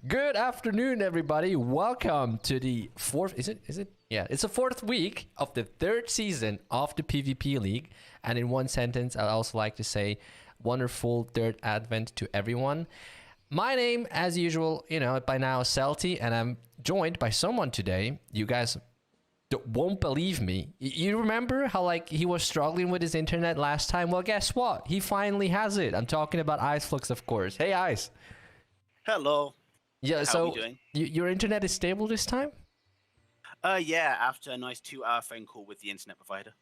Good afternoon, everybody. Welcome to the fourth. Is it? Yeah, it's the fourth week of the third season of the PvP League. And in one sentence, I'd also like to say, wonderful third advent to everyone. My name, as usual, by now, Celty, and I'm joined by someone today. You guys won't believe me. You remember how he was struggling with his internet last time? Well, guess what? He finally has it. I'm talking about Iceflux, of course. Hey, Ice. Hello. Yeah, How so are we doing? your internet is stable this time? Yeah, after a nice 2-hour phone call with the internet provider.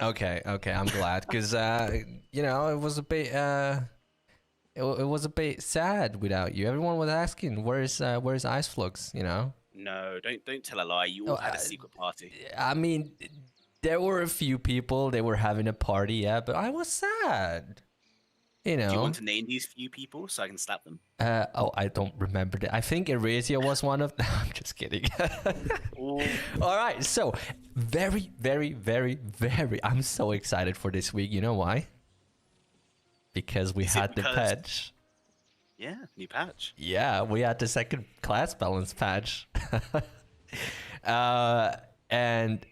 Okay, I'm glad because it was a bit it was a bit sad without you. Everyone was asking where's Iceflux, No, don't tell a lie. You all had a secret party. I mean, there were a few people, they were having a party, yeah, but I was sad. Do you want to name these few people so I can slap them? I don't remember that. I think Erasia was one of them. I'm just kidding. All right, so very, very, very, very, I'm so excited for this week. You know why? Because we had the patch. Yeah, new patch. Yeah, we had the second class balance patch. And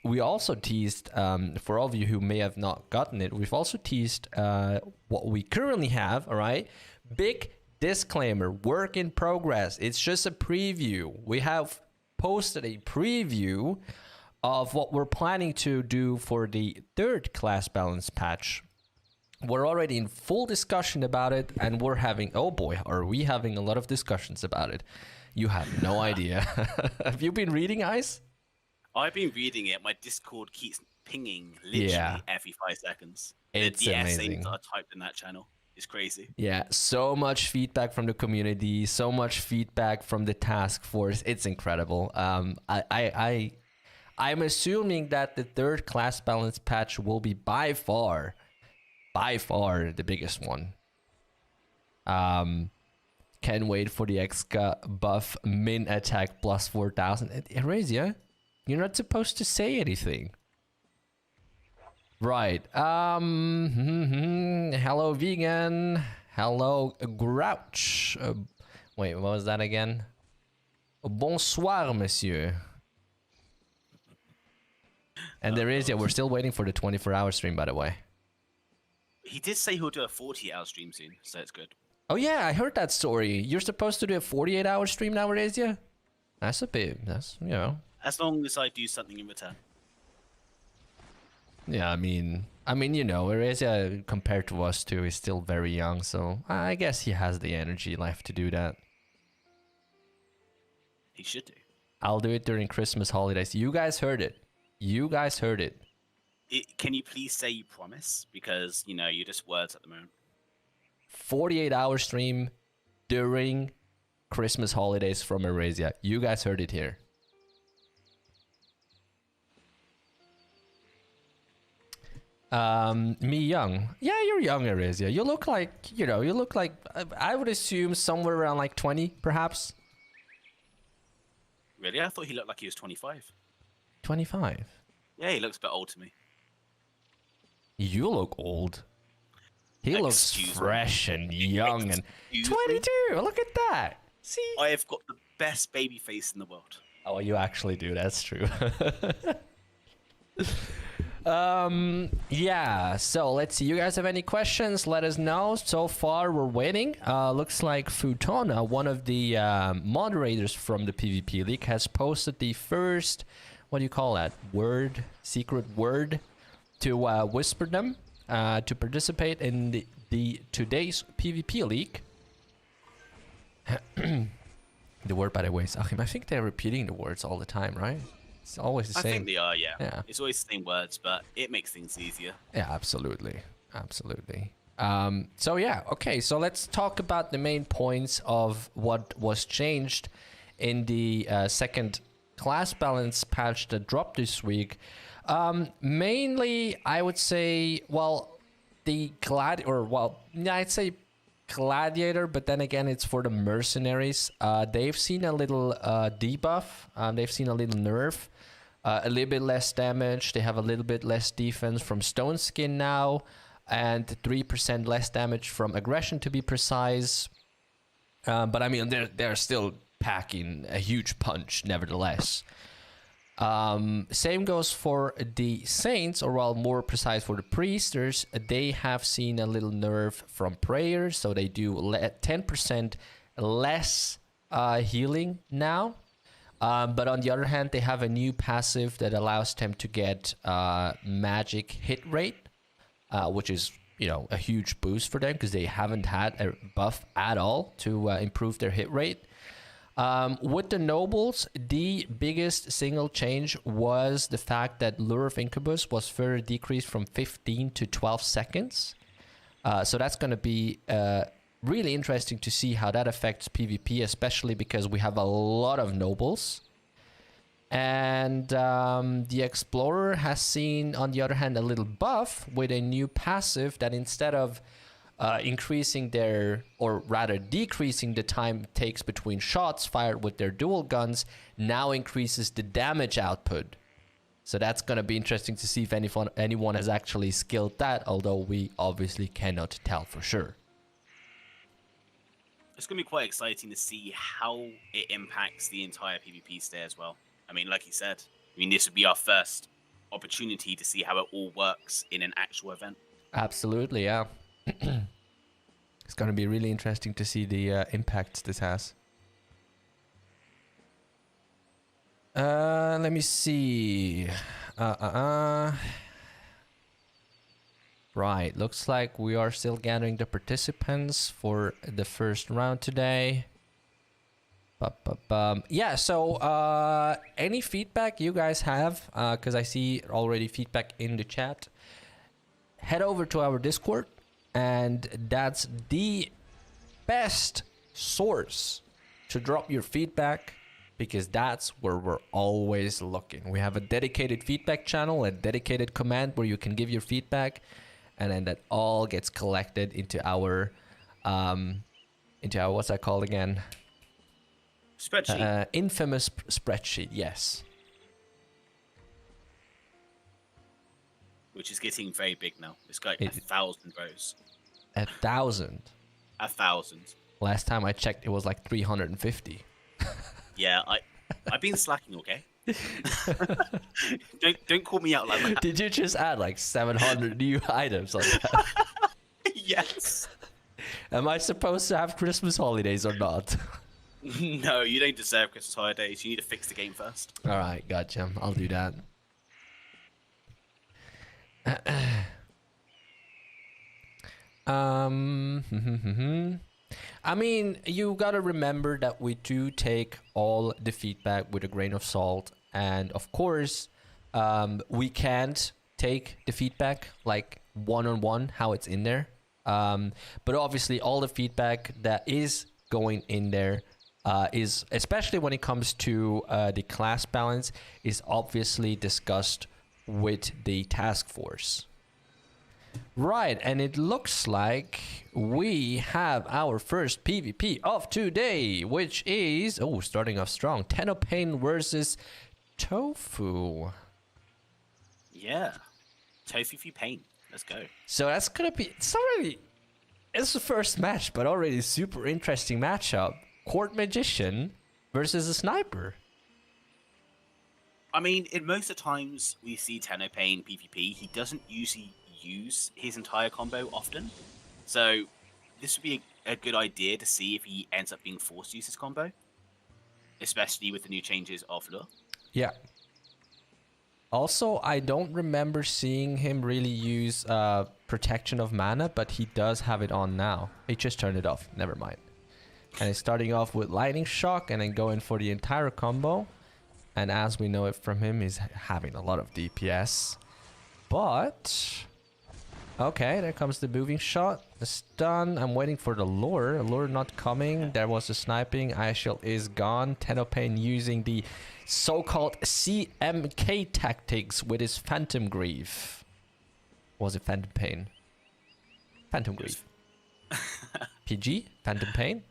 we also teased, for all of you who may have not gotten it, we've also teased what we currently have, all right? Big disclaimer, work in progress. It's just a preview. We have posted a preview of what we're planning to do for the third class balance patch. We're already in full discussion about it, and we're having, oh boy, are we having a lot of discussions about it. You have no idea. Have you been reading, Ice? I've been reading it. My Discord keeps pinging literally every 5 seconds. It's the amazing. essays that are typed in that channel is crazy. Yeah, so much feedback from the community, so much feedback from the task force. It's incredible. I'm assuming that the third class balance patch will be by far the biggest one. Can't wait for the Exca buff min attack plus 4,000. Erasia, you're not supposed to say anything. Right. Hello, vegan. Hello, grouch. Wait, what was that again? Bonsoir, monsieur. And there is, yeah, we're still waiting for the 24-hour stream, by the way. He did say he'll do a 40-hour stream soon, so it's good. Oh, yeah, I heard that story. You're supposed to do a 48-hour stream nowadays, yeah? That's a bit, As long as I do something in return. Yeah, I mean, Erasia compared to us too is still very young, so I guess he has the energy left to do that. He should do. I'll do it during Christmas holidays. You guys heard it. Can you please say you promise? Because, you're just words at the moment. 48-hour stream during Christmas holidays from Erasia. You guys heard it here. Me young. Yeah, you're young, Erasia. You look like, I would assume somewhere around 20, perhaps. Really? I thought he looked like he was 25. 25? Yeah, he looks a bit old to me. You look old. He looks fresh and young and 22. Look at that. See? I have got the best baby face in the world. Oh, you actually do. That's true. Yeah, so let's see. You guys have any questions? Let us know. So far, we're waiting. Looks like Futona, one of the moderators from the PvP League, has posted the first, what do you call that? Secret word to whisper them to participate in the today's PvP League. The word, by the way, is Achim. I think they're repeating the words all the time, right? It's always the same. I think they are, yeah. It's always the same words, but it makes things easier. Yeah, absolutely. So yeah, okay. So let's talk about the main points of what was changed in the second class balance patch that dropped this week. Mainly, I would say, I'd say gladiator, but then again, it's for the mercenaries. They've seen a little debuff. They've seen a little nerf. A little bit less damage. They have a little bit less defense from Stone Skin now, and 3% less damage from aggression, to be precise. But I mean, they're still packing a huge punch, nevertheless. Same goes for the Saints, or well, more precise for the Priesters. They have seen a little nerf from prayers, so they do 10% less healing now. But on the other hand, they have a new passive that allows them to get magic hit rate, which is, you know, a huge boost for them because they haven't had a buff at all to improve their hit rate. With the nobles, the biggest single change was the fact that Lure of Incubus was further decreased from 15 to 12 seconds. So that's going to be really interesting to see how that affects PvP, especially because we have a lot of nobles. And the Explorer has seen, on the other hand, a little buff with a new passive that instead of increasing their, or rather decreasing the time it takes between shots fired with their dual guns, now increases the damage output. So that's going to be interesting to see if anyone has actually skilled that, although we obviously cannot tell for sure. It's going to be quite exciting to see how it impacts the entire PvP stay as well. I mean, like you said, I mean, this would be our first opportunity to see how it all works in an actual event. Absolutely, yeah. It's going to be really interesting to see the impacts this has. Let me see. Right, looks like we are still gathering the participants for the first round today. Yeah, so any feedback you guys have, because I see already feedback in the chat, head over to our Discord, and that's the best source to drop your feedback, because that's where we're always looking. We have a dedicated feedback channel, a dedicated command where you can give your feedback, and then that all gets collected into our what's that called again? Spreadsheet. Infamous spreadsheet, yes. Which is getting very big now. It's got 1,000 rows. 1,000? 1,000. Last time I checked, it was like 350. Yeah, I've been slacking, okay? don't call me out like that. Did you just add like 700 new items on that? Yes. Am I supposed to have Christmas holidays or not? No, you don't deserve Christmas holidays. You need to fix the game first. All right, gotcha. I'll do that. I mean, you gotta remember that we do take all the feedback with a grain of salt, and of course, we can't take the feedback like one-on-one how it's in there. But obviously, all the feedback that is going in there is, especially when it comes to the class balance, is obviously discussed with the task force. Right, and it looks like we have our first PvP of today, which is, starting off strong, Tenno versus Tofu. Yeah, Tofu for pain. Let's go. So that's gonna be, it's the first match, but already a super interesting matchup. Court Magician versus a Sniper. I mean, in most of the times we see Tenno PvP, he doesn't usually use his entire combo often. So this would be a good idea to see if he ends up being forced to use his combo, especially with the new changes of Lure. Yeah. Also, I don't remember seeing him really use Protection of Mana, but he does have it on now. He just turned it off. Never mind. And he's starting off with Lightning Shock and then going for the entire combo. And as we know it from him, he's having a lot of DPS. But okay, there comes the moving shot. The stun. I'm waiting for the lure. Lure not coming. There was the sniping. Ice Shield is gone. Tenno using the so-called CMK tactics with his Phantom Grief. Was it Phantom Pain? Phantom Grief. PG? Phantom Pain?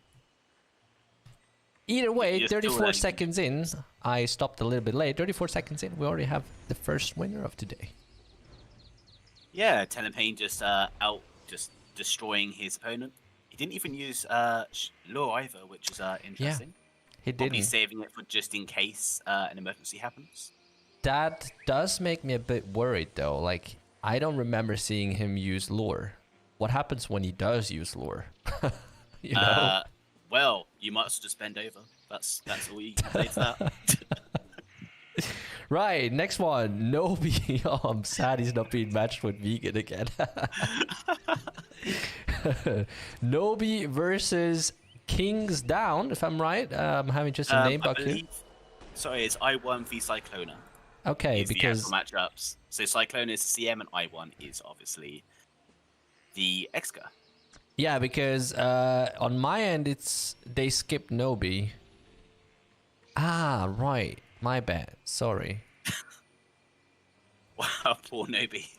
Either way, 34 seconds in. I stopped a little bit late. 34 seconds in, we already have the first winner of today. Yeah, Tenno just destroying his opponent. He didn't even use lure either, which is interesting. He Probably didn't. saving it for just in case an emergency happens. That does make me a bit worried though. Like, I don't remember seeing him use lure. What happens when he does use lure? You know? Well, you might as well just bend over. That's all you can say to that. Right, next one. Nobi. Oh, I'm sad he's not being matched with Vegan again. Nobi versus Kings Down, if I'm right. I'm having just a name bug here. Sorry, it's I1 v Cyclona. Okay, Is because the actual matchups. So Cyclona is CM and I1 is obviously the Exca. yeah, because on my end they skipped Nobi. Ah, right. My bad. Sorry. Wow, poor Nobi.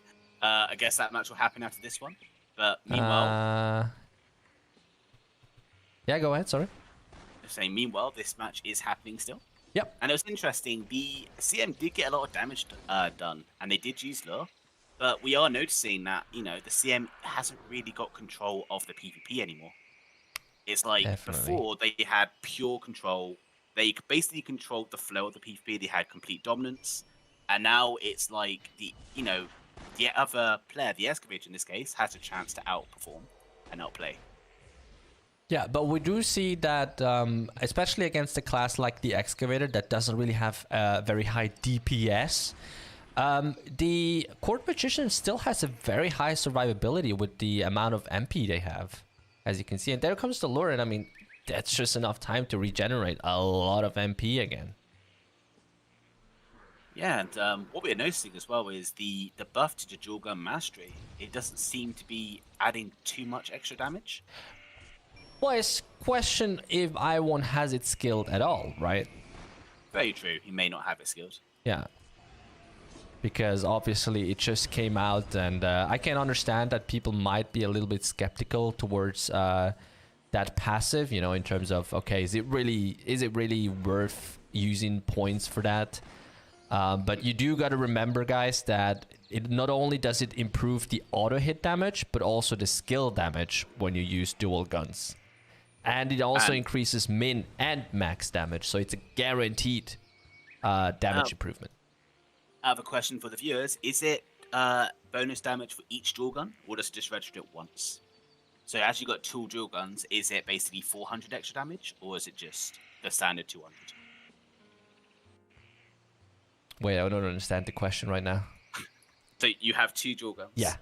I guess that match will happen after this one. But meanwhile, yeah, go ahead. Sorry. Meanwhile, this match is happening still. Yep. And it was interesting. The CM did get a lot of damage done, and they did use lure. But we are noticing that the CM hasn't really got control of the PvP anymore. It's like before they had pure control. They basically controlled the flow of the PvP. They had complete dominance, and now it's like the other player, the Excavator in this case, has a chance to outperform and outplay. Yeah, but we do see that, especially against a class like the Excavator that doesn't really have a very high DPS, the Court Magician still has a very high survivability with the amount of MP they have, as you can see. And there comes the lure, and I mean, that's just enough time to regenerate a lot of MP again. Yeah, and what we're noticing as well is the buff to the dual gun mastery. It doesn't seem to be adding too much extra damage. Well, it's question if I1 has it skilled at all, right? Very true. He may not have it skilled. Yeah. Because obviously it just came out, and I can understand that people might be a little bit skeptical towards that passive, in terms of, okay, is it really worth using points for that? But you do got to remember, guys, that it not only does it improve the auto hit damage, but also the skill damage when you use dual guns. And it also increases min and max damage, so it's a guaranteed damage improvement. I have a question for the viewers. Is it bonus damage for each dual gun, or does it just register it once? So as you got 2 dual guns, is it basically 400 extra damage, or is it just the standard 200? Wait, I don't understand the question right now. So you have 2 dual guns. Yeah.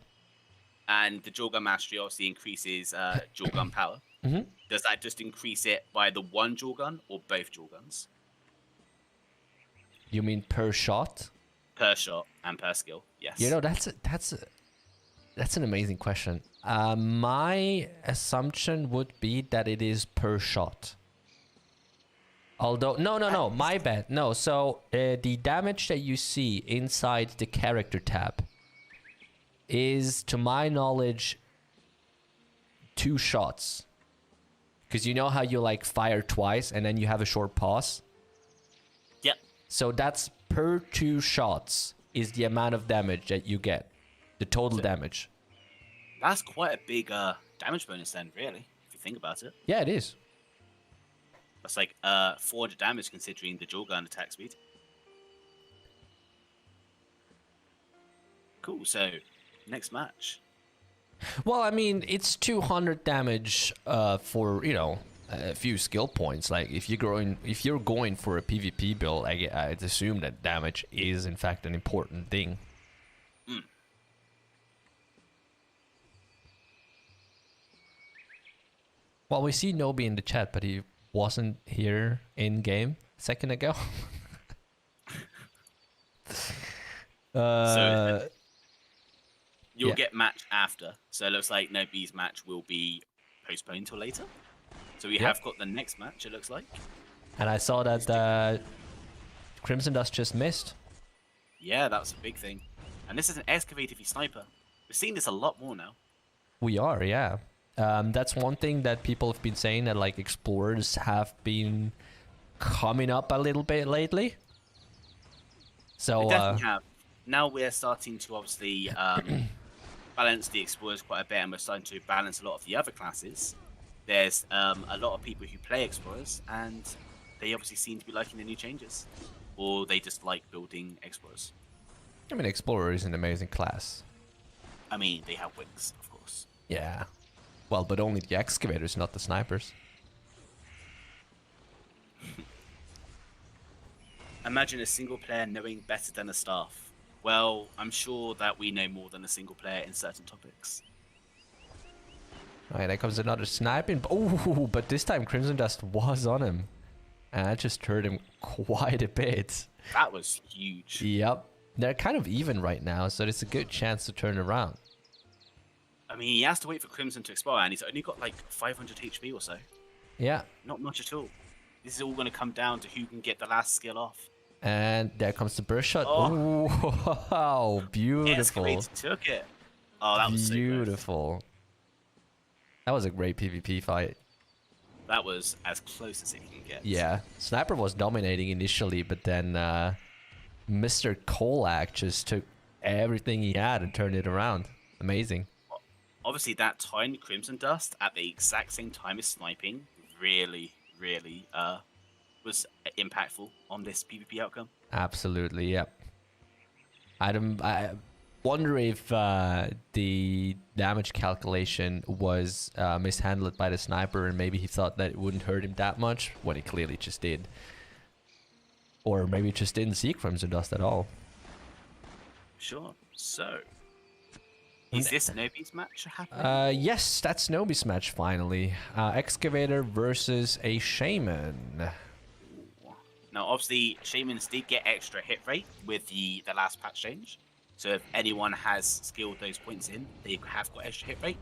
And the dual gun mastery obviously increases dual gun power. Mm-hmm. Does that just increase it by the 1 dual gun or both dual guns? You mean per shot? Per shot and per skill, yes. That's an amazing question. My assumption would be that it is per shot. Although, no, my bad. No, so the damage that you see inside the character tab is, to my knowledge, 2 shots. Because you know how you like fire twice and then you have a short pause? Yep. So that's per 2 shots is the amount of damage that you get. The total damage. That's quite a big damage bonus then, really, if you think about it. Yeah, it is. That's like 400 damage considering the dual gun attack speed. Cool, so next match. Well, I mean, it's 200 damage for, a few skill points. Like, if you're going for a PvP build, I'd assume that damage is, in fact, an important thing. Mm. Well, we see Nobi in the chat, but he wasn't here in game a second ago. So you'll get match after. So it looks like Nobi's match will be postponed until later. So we have got the next match, it looks like. And I saw that Crimson Dust just missed. Yeah, that's a big thing. And this is an Excavator v Sniper. We're seeing this a lot more now. We are, yeah. That's one thing that people have been saying, that like explorers have been coming up a little bit lately. So they definitely have. Now we're starting to obviously balance the explorers quite a bit, and we're starting to balance a lot of the other classes. there's a lot of people who play Explorers, and they obviously seem to be liking the new changes. Or they just like building Explorers. I mean, Explorer is an amazing class. I mean, they have wings, of course. Yeah. Well, but only the excavators, not the snipers. Imagine a single player knowing better than a staff. Well, I'm sure that we know more than a single player in certain topics. Alright, there comes another sniping. Oh, but this time Crimson Dust was on him. And I just hurt him quite a bit. That was huge. Yep. They're kind of even right now, so it's a good chance to turn around. I mean, he has to wait for Crimson to expire, and he's only got like 500 HP or so. Yeah. Not much at all. This is all going to come down to who can get the last skill off. And there comes the burst shot. Oh. Oh, wow, beautiful. Escalator took it. Oh, that was beautiful. So that was a great PvP fight. that was as close as it can get. Yeah, Sniper was dominating initially, but then Mr. Kolak just took everything he had and turned it around. Amazing. Obviously, that time Crimson Dust at the exact same time as sniping really was impactful on this PvP outcome. Absolutely, yep. I wonder if the damage calculation was mishandled by the sniper, and maybe he thought that it wouldn't hurt him that much when it clearly just did. Or maybe it just didn't see Crimson Dust at all. Sure. So, is this Nobi's match happening? Yes, that's Nobi's match finally. Excavator versus a Shaman. Now, obviously, Shamans did get extra hit rate with the last patch change. So if anyone has skilled those points in, they have got extra hit rate.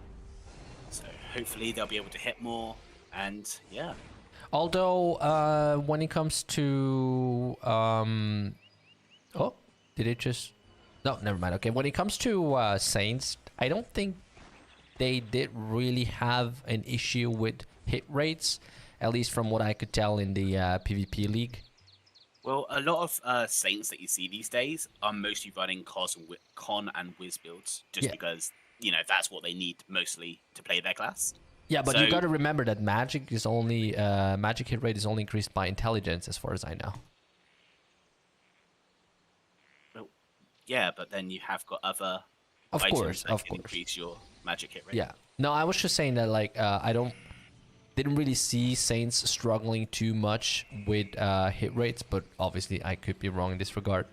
So hopefully they'll be able to hit more, and yeah. Although, when it comes to... Oh, did it just... No, never mind. Okay, when it comes to Saints, I don't think they did really have an issue with hit rates, at least from what I could tell in the PvP league. Well, a lot of Saints that you see these days are mostly running Con and Wiz builds, just because, you know, that's what they need mostly to play their class. Yeah, but you got to remember that magic is only magic hit rate is only increased by intelligence, as far as I know. Well, yeah, but then you have got other of items course, that can increase your magic hit rate. Yeah. No, I was just saying that, like, I didn't really see Saints struggling too much with hit rates, but obviously I could be wrong in this regard.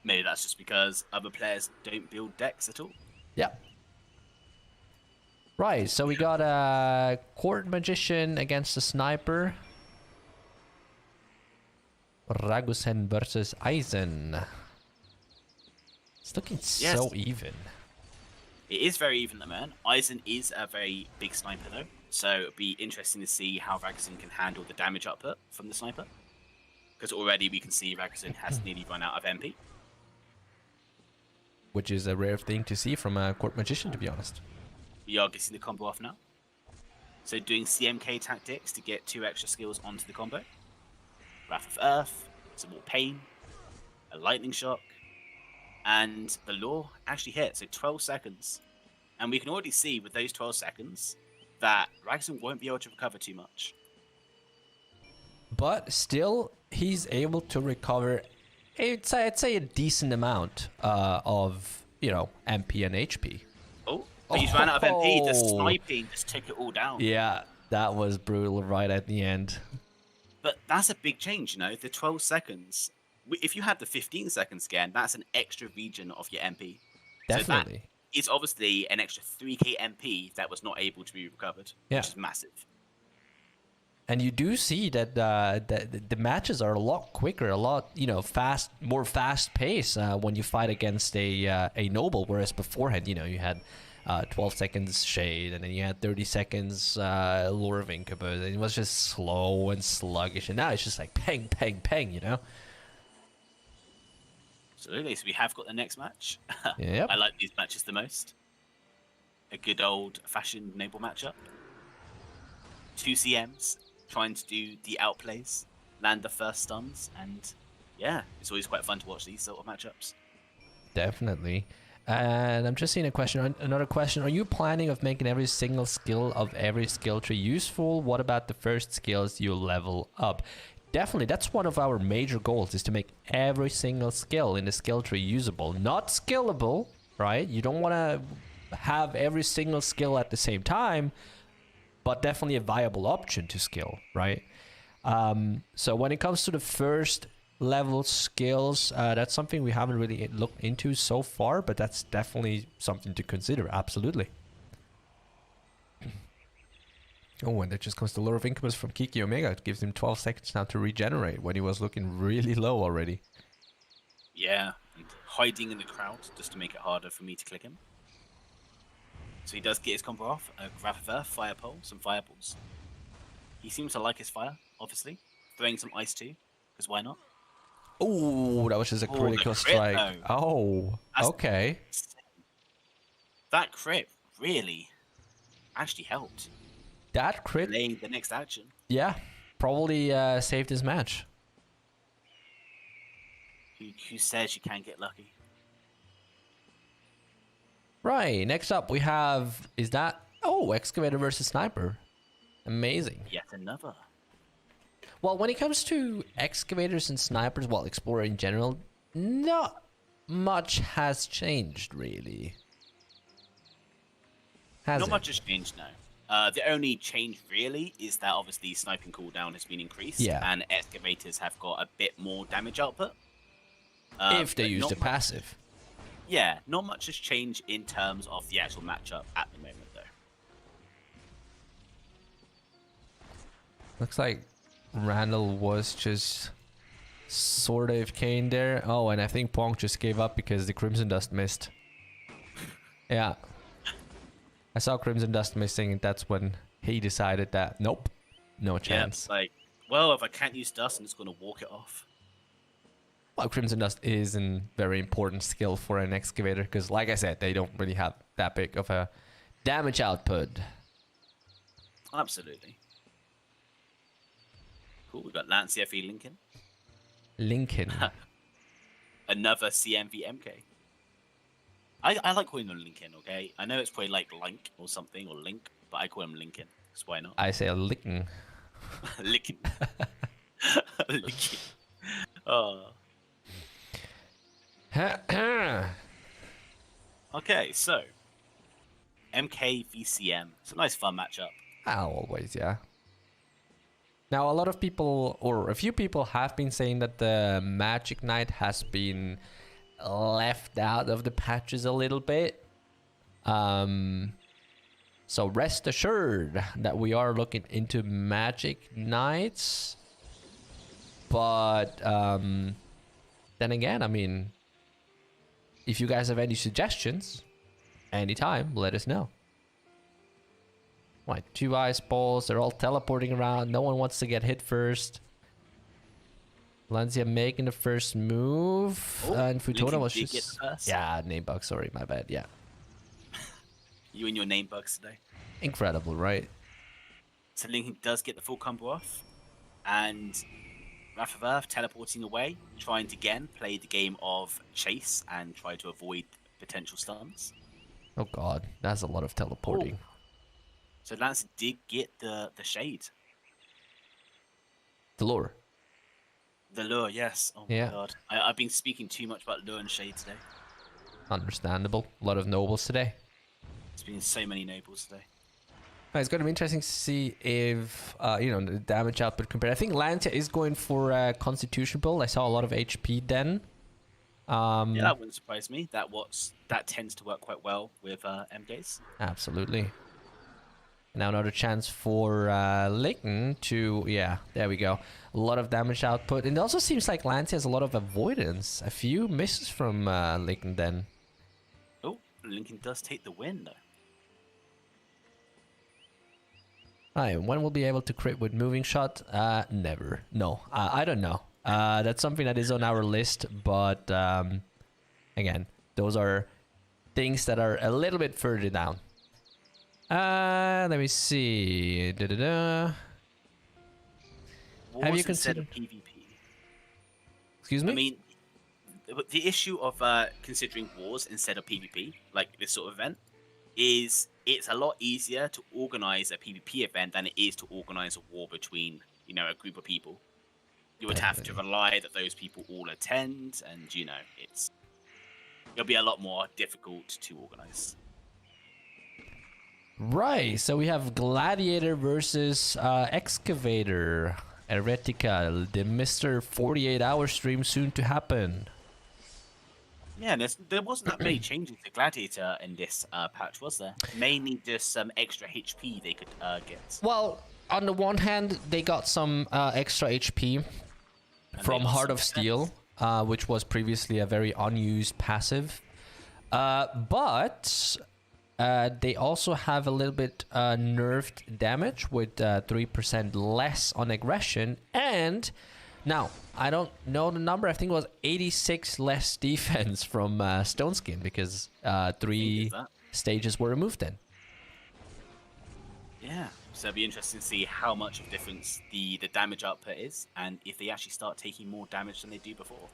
Maybe that's just because other players don't build decks at all. Yeah. Right, so we got a Court Magician against a Sniper. Ragusen versus Eisen. It's looking so even. It is very even, though, man. Eisen is a very big sniper, though. So it'll be interesting to see how Ragusen can handle the damage output from the sniper. Because already we can see Ragusen has nearly run out of MP. Which is a rare thing to see from a Court Magician, to be honest. We are getting the combo off now. So doing CMK tactics to get 2 extra skills onto the combo. Wrath of Earth, some more pain, a lightning shock, and the law actually hit. So 12 seconds. And we can already see with those 12 seconds that Ragusen won't be able to recover too much. But still, he's able to recover, I'd say a decent amount of, you know, MP and HP. Oh, but he's ran out of MP. The sniping just took it all down. Yeah, that was brutal right at the end. But that's a big change, you know, the 12 seconds. If you had the 15 seconds again, that's an extra region of your MP. Definitely. So it's obviously an extra 3k MP that was not able to be recovered, which is massive. And you do see that the matches are a lot quicker, a lot, you know, more fast pace when you fight against a noble, whereas beforehand, you know, you had 12 seconds Shade, and then you had 30 seconds Lure of Incubus, and it was just slow and sluggish, and now it's just like ping, ping, ping, you know? Absolutely, so we have got the next match. Yep. I like these matches the most. A good old-fashioned noble matchup. 2 CMs trying to do the outplays, land the first stuns, and yeah, it's always quite fun to watch these sort of matchups. Definitely. And I'm just seeing a question. Another question. Are you planning of making every single skill of every skill tree useful? What about the first skills you level up? Definitely, that's one of our major goals, is to make every single skill in the skill tree usable. Not skillable, right? You don't want to have every single skill at the same time, but definitely a viable option to skill, right? So when it comes to the first level skills, that's something we haven't really looked into so far, but that's definitely something to consider. Absolutely. Oh, and that just comes the Lure of Incubus from Kiki Omega. It gives him 12 seconds now to regenerate when he was looking really low already. Yeah, and hiding in the crowd just to make it harder for me to click him. So he does get his combo off. Grab of Earth, Fire Pole, some Fireballs. He seems to like his fire, obviously. Throwing some ice too, because why not? Oh, that was just a critical strike. Though. Oh, that's okay. That crit really actually helped. That crit delaying the next action. Yeah, probably saved his match. Who says you can't get lucky? Right, next up we have, is that, oh, Excavator versus Sniper. Amazing. Yet another. Well, when it comes to Excavators and Snipers, well, Explorer in general, not much has changed, really. Not much has changed, no. The only change, really, is that obviously sniping cooldown has been increased, and Excavators have got a bit more damage output. If they use the passive. Yeah, not much has changed in terms of the actual matchup at the moment, though. Looks like Randall was just sort of cane there. Oh, and I think Pong just gave up because the Crimson Dust missed. Yeah. I saw Crimson Dust missing, and that's when he decided that, nope, no chance. Yeah, like, well, if I can't use Dust, I'm just going to walk it off. Well, Crimson Dust is a very important skill for an Excavator, because, like I said, they don't really have that big of a damage output. Absolutely. Cool, we got Lancia v Lincoln. Lincoln. Another CMV MK. I like calling him Lincoln, okay? I know it's probably like Link or something, or Link, but I call him Lincoln. So why not? I say a licking. Licking. Licking. Oh. Okay, so MK v CM. It's a nice fun matchup. Always, yeah. Now, a lot of people, or a few people, have been saying that the Magic Knight has been left out of the patches a little bit. So rest assured that we are looking into Magic Knights. But then again, I mean, if you guys have any suggestions, anytime, let us know. Right, 2 ice balls, they're all teleporting around. No one wants to get hit first. Lancia making the first move. And Futona was just... Yeah, name bug, sorry, my bad, yeah. You and your name bugs today. Incredible, right? So Lincoln does get the full combo off. And Wrath of Earth teleporting away, trying to again play the game of chase and try to avoid potential stuns. Oh god, that's a lot of teleporting. Ooh. So Lance did get the shade. The lure. The lure, yes. Oh my god. I've been speaking too much about lure and shade today. Understandable. A lot of nobles today. There's been so many nobles today. It's going to be interesting to see if, the damage output compared. I think Lancia is going for a Constitution build. I saw a lot of HP then. Yeah, that wouldn't surprise me. That tends to work quite well with MKs. Absolutely. Now another chance for Lincoln to, yeah, there we go. A lot of damage output. And it also seems like Lancia has a lot of avoidance. A few misses from Lincoln then. Oh, Lincoln does take the win though. Alright, when we'll be able to crit with moving shot? Never. No, I don't know. That's something that is on our list, but again, those are things that are a little bit further down. Let me see. Have you considered PvP? Excuse me? I mean, the issue of considering wars instead of PvP, like this sort of event, is it's a lot easier to organize a PvP event than it is to organize a war between, a group of people. You would have to Definitely. rely that those people all attend, and it'll be a lot more difficult to organize. Right, so we have Gladiator versus Excavator. Heretica, the Mr. 48-hour stream soon to happen. Yeah, there wasn't that many changes to Gladiator in this patch, was there? Mainly just some extra HP they could get. Well, on the one hand, they got some extra HP from Heart of Steel, which was previously a very unused passive. But they also have a little bit nerfed damage with 3% less on aggression. And now, I don't know the number. I think it was 86 less defense from Stone Skin because 3 stages were removed then. Yeah, so it'll be interesting to see how much of a difference the damage output is, and if they actually start taking more damage than they do before.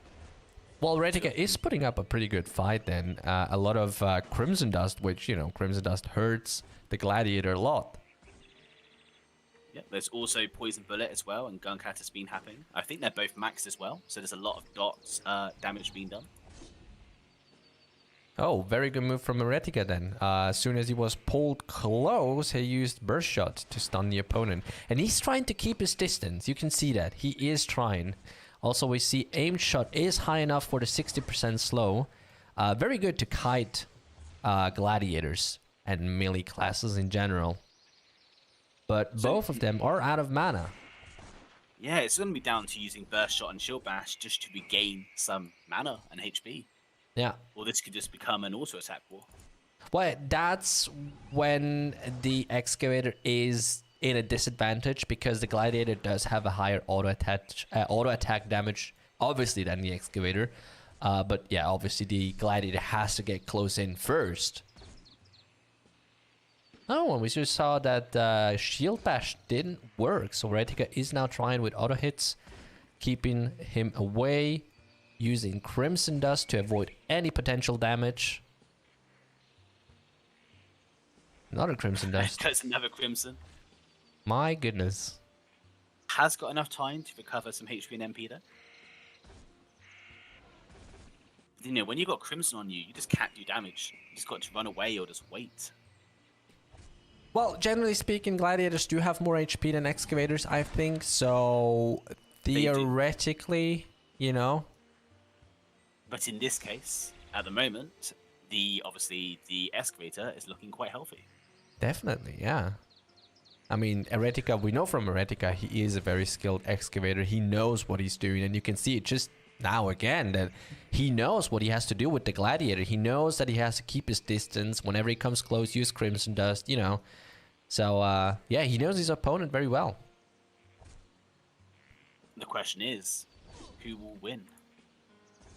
Well, Heretica is putting up a pretty good fight then. A lot of Crimson Dust, which, Crimson Dust hurts the Gladiator a lot. Yeah, there's also Poison Bullet as well, and Guncat has been happening. I think they're both maxed as well, so there's a lot of dots damage being done. Oh, very good move from Heretica then. As soon as he was pulled close, he used Burst Shot to stun the opponent. And he's trying to keep his distance. You can see that. He is trying. Also, we see Aim Shot is high enough for the 60% slow. Very good to kite Gladiators and melee classes in general. But both of them are out of mana. Yeah, it's going to be down to using Burst Shot and Shield Bash just to regain some mana and HP. Yeah. Or this could just become an auto-attack war. Well, that's when the Excavator is in a disadvantage because the Gladiator does have a higher auto attack damage, obviously, than the Excavator. But yeah, obviously the Gladiator has to get close in first. Oh, and we just saw that Shield Bash didn't work, so Heretica is now trying with auto hits, keeping him away, using Crimson Dust to avoid any potential damage. Another Crimson Dust. There's another Crimson. My goodness. Has got enough time to recover some HP and MP though. When you got Crimson on you, you just can't do damage. You just got to run away or just wait. Well, generally speaking, Gladiators do have more HP than Excavators, I think. So, theoretically, But in this case, at the moment, obviously the Excavator is looking quite healthy. Definitely, yeah. I mean, Heretica, we know from Heretica, he is a very skilled Excavator. He knows what he's doing, and you can see it just now again that he knows what he has to do with the Gladiator. He knows that he has to keep his distance. Whenever he comes close, use Crimson Dust, So, yeah, he knows his opponent very well. The question is, who will win?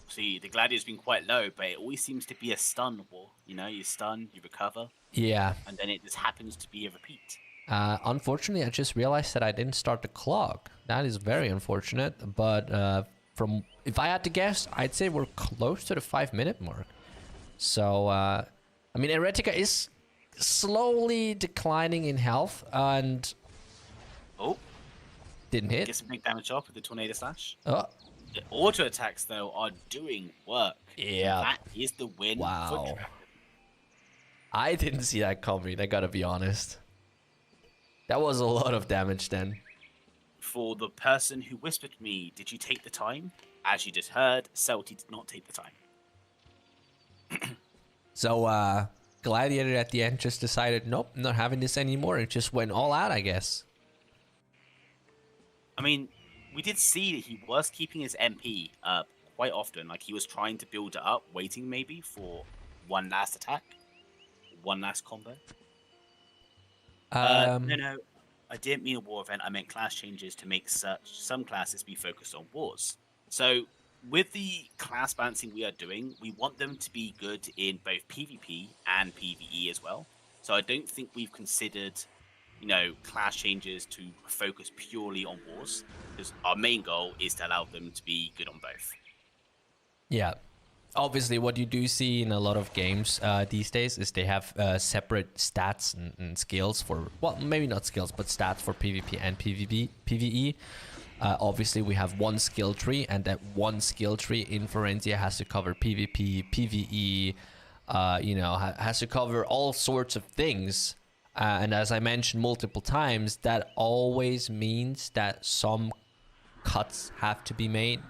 See, the Gladiator's been quite low, but it always seems to be a stun war. You stun, you recover. Yeah. And then it just happens to be a repeat. Unfortunately, I just realized that I didn't start the clock. That is very unfortunate, but if I had to guess, I'd say we're close to the 5-minute mark. So, I mean, Heretica is slowly declining in health, and... Oh. Didn't hit. Get some big damage off with the Tornado Slash. Oh. The auto attacks, though, are doing work. Yeah. That is the win. Wow. I didn't see that coming, I gotta be honest. That was a lot of damage then. For the person who whispered to me, did you take the time? As you just heard, Celti did not take the time. So, Gladiator at the end just decided, nope, not having this anymore. It just went all out, I guess. I mean, we did see that he was keeping his MP quite often. Like, he was trying to build it up, waiting maybe for one last attack, one last combo. No, I didn't mean a war event. I meant class changes to make some classes be focused on wars. So, with the class balancing we are doing, we want them to be good in both PvP and PvE as well. So I don't think we've considered, class changes to focus purely on wars, because our main goal is to allow them to be good on both. Yeah, Obviously, what you do see in a lot of games these days is they have separate stats and skills for, well, maybe not skills, but stats for PvP and PvE. Obviously, we have one skill tree, and that one skill tree in Florensia has to cover PvP, PvE, has to cover all sorts of things. And as I mentioned multiple times, that always means that some cuts have to be made.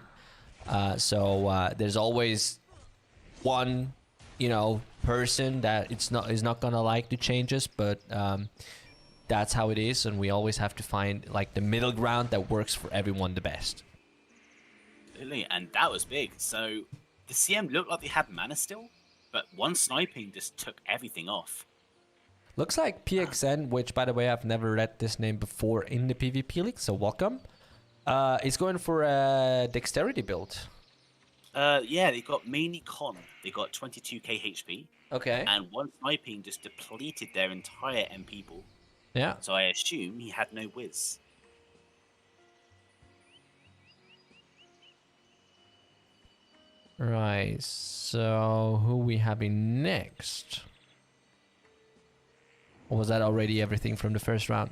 So there's always one, person that is not gonna like the changes, but that's how it is, and we always have to find like the middle ground that works for everyone the best. Really, and that was big. So the CM looked like they had mana still, but one sniping just took everything off. Looks like PXN, which by the way I've never read this name before in the PvP league, so welcome. Is going for a dexterity build. Yeah, they got mainly con. They got 22k HP. Okay. And one sniping just depleted their entire MP pool. Yeah. So I assume he had no whiz. Right. So who we having next? Or was that already everything from the first round?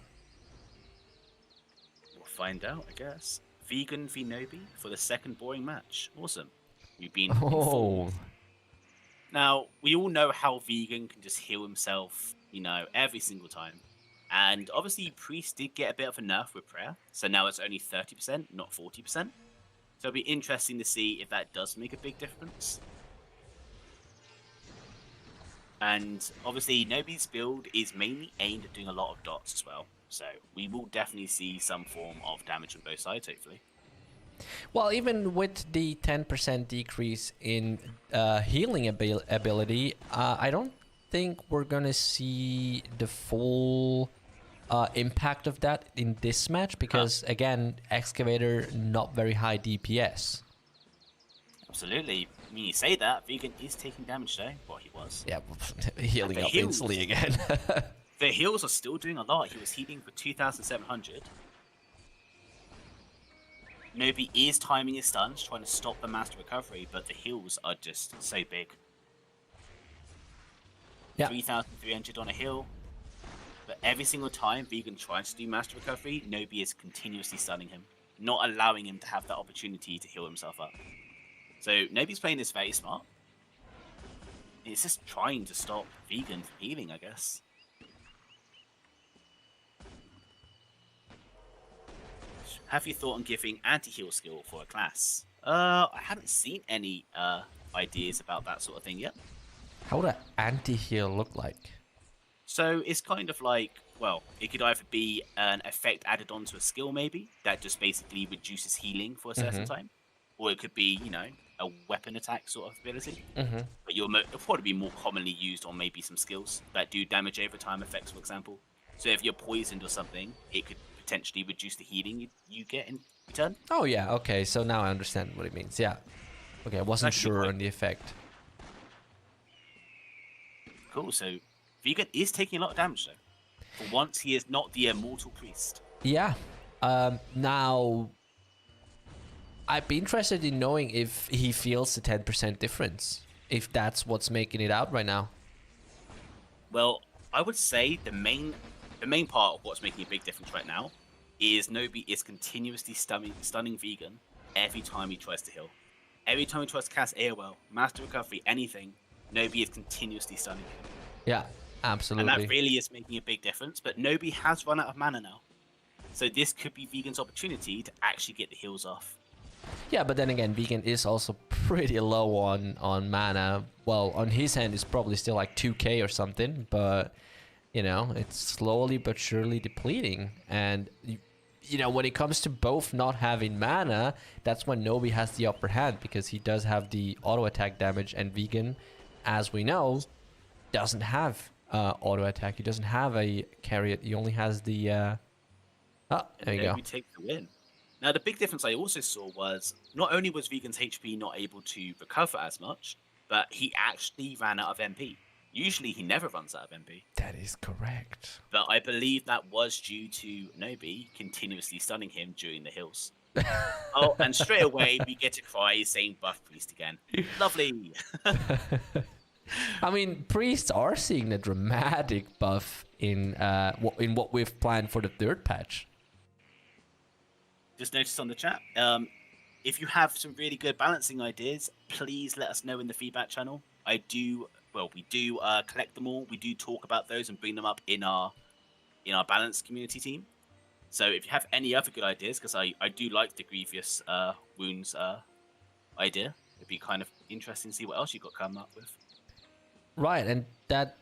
We'll find out, I guess. Vegan v Nobi for the second boring match. Awesome. We've been informed. Now, we all know how Vegan can just heal himself, every single time. And obviously, Priest did get a bit of a nerf with Prayer, so now it's only 30%, not 40%. So it'll be interesting to see if that does make a big difference. And obviously, Nobi's build is mainly aimed at doing a lot of dots as well. So we will definitely see some form of damage on both sides, hopefully. Well, even with the 10% decrease in healing ability, I don't think we're going to see the full impact of that in this match because, again, Excavator, not very high DPS. Absolutely. I mean, you say that, Vegan is taking damage though. Well, he was. Yeah, healing up instantly again. The heals are still doing a lot. He was healing for 2,700. Nobi is timing his stuns, trying to stop the master recovery, but the heals are just so big. Yeah. 3,300 on a heal. But every single time Vegan tries to do master recovery, Nobi is continuously stunning him, not allowing him to have that opportunity to heal himself up. So Nobi's playing this very smart. It's just trying to stop Vegan from healing, I guess. Have you thought on giving anti-heal skill for a class? I haven't seen any ideas about that sort of thing yet. How would an anti-heal look like? So it's kind of like, well, it could either be an effect added onto a skill maybe, that just basically reduces healing for a certain time. Or it could be, a weapon attack sort of ability. But it'll probably be more commonly used on maybe some skills that do damage over time effects, for example. So if you're poisoned or something, it could potentially reduce the healing you get in return. Oh yeah, okay, so now I understand what it means. Yeah. Okay, I wasn't sure on the effect. Cool, so Vegan is taking a lot of damage though. For once, he is not the immortal priest. Yeah. Now, I'd be interested in knowing if he feels the 10% difference. If that's what's making it out right now. Well, I would say the main part of what's making a big difference right now is Nobi is continuously stunning Vegan every time he tries to heal. Every time he tries to cast AoL, Master Recovery, anything, Nobi is continuously stunning him. Yeah, absolutely. And that really is making a big difference, but Nobi has run out of mana now. So this could be Vegan's opportunity to actually get the heals off. Yeah, but then again, Vegan is also pretty low on mana. Well, on his hand, it's probably still like 2k or something, but, it's slowly but surely depleting. And, when it comes to both not having mana, that's when Nobi has the upper hand, because he does have the auto attack damage, and Vegan, as we know, doesn't have auto attack. He doesn't have a carry. He only has the... Oh, there you go. We take the win. Now, the big difference I also saw was not only was Vegan's HP not able to recover as much, but he actually ran out of MP. Usually, he never runs out of MP. That is correct. But I believe that was due to Nobi continuously stunning him during the hills. Oh, and straight away we get a cry saying buff priest again. Lovely. I mean, priests are seeing a dramatic buff in what we've planned for the third patch. Just noticed on the chat. If you have some really good balancing ideas, please let us know in the feedback channel. We do collect them all. We do talk about those and bring them up in our balance community team. So if you have any other good ideas, because I do like the Grievous wounds idea, it'd be kind of interesting to see what else you got coming up with. Right, and that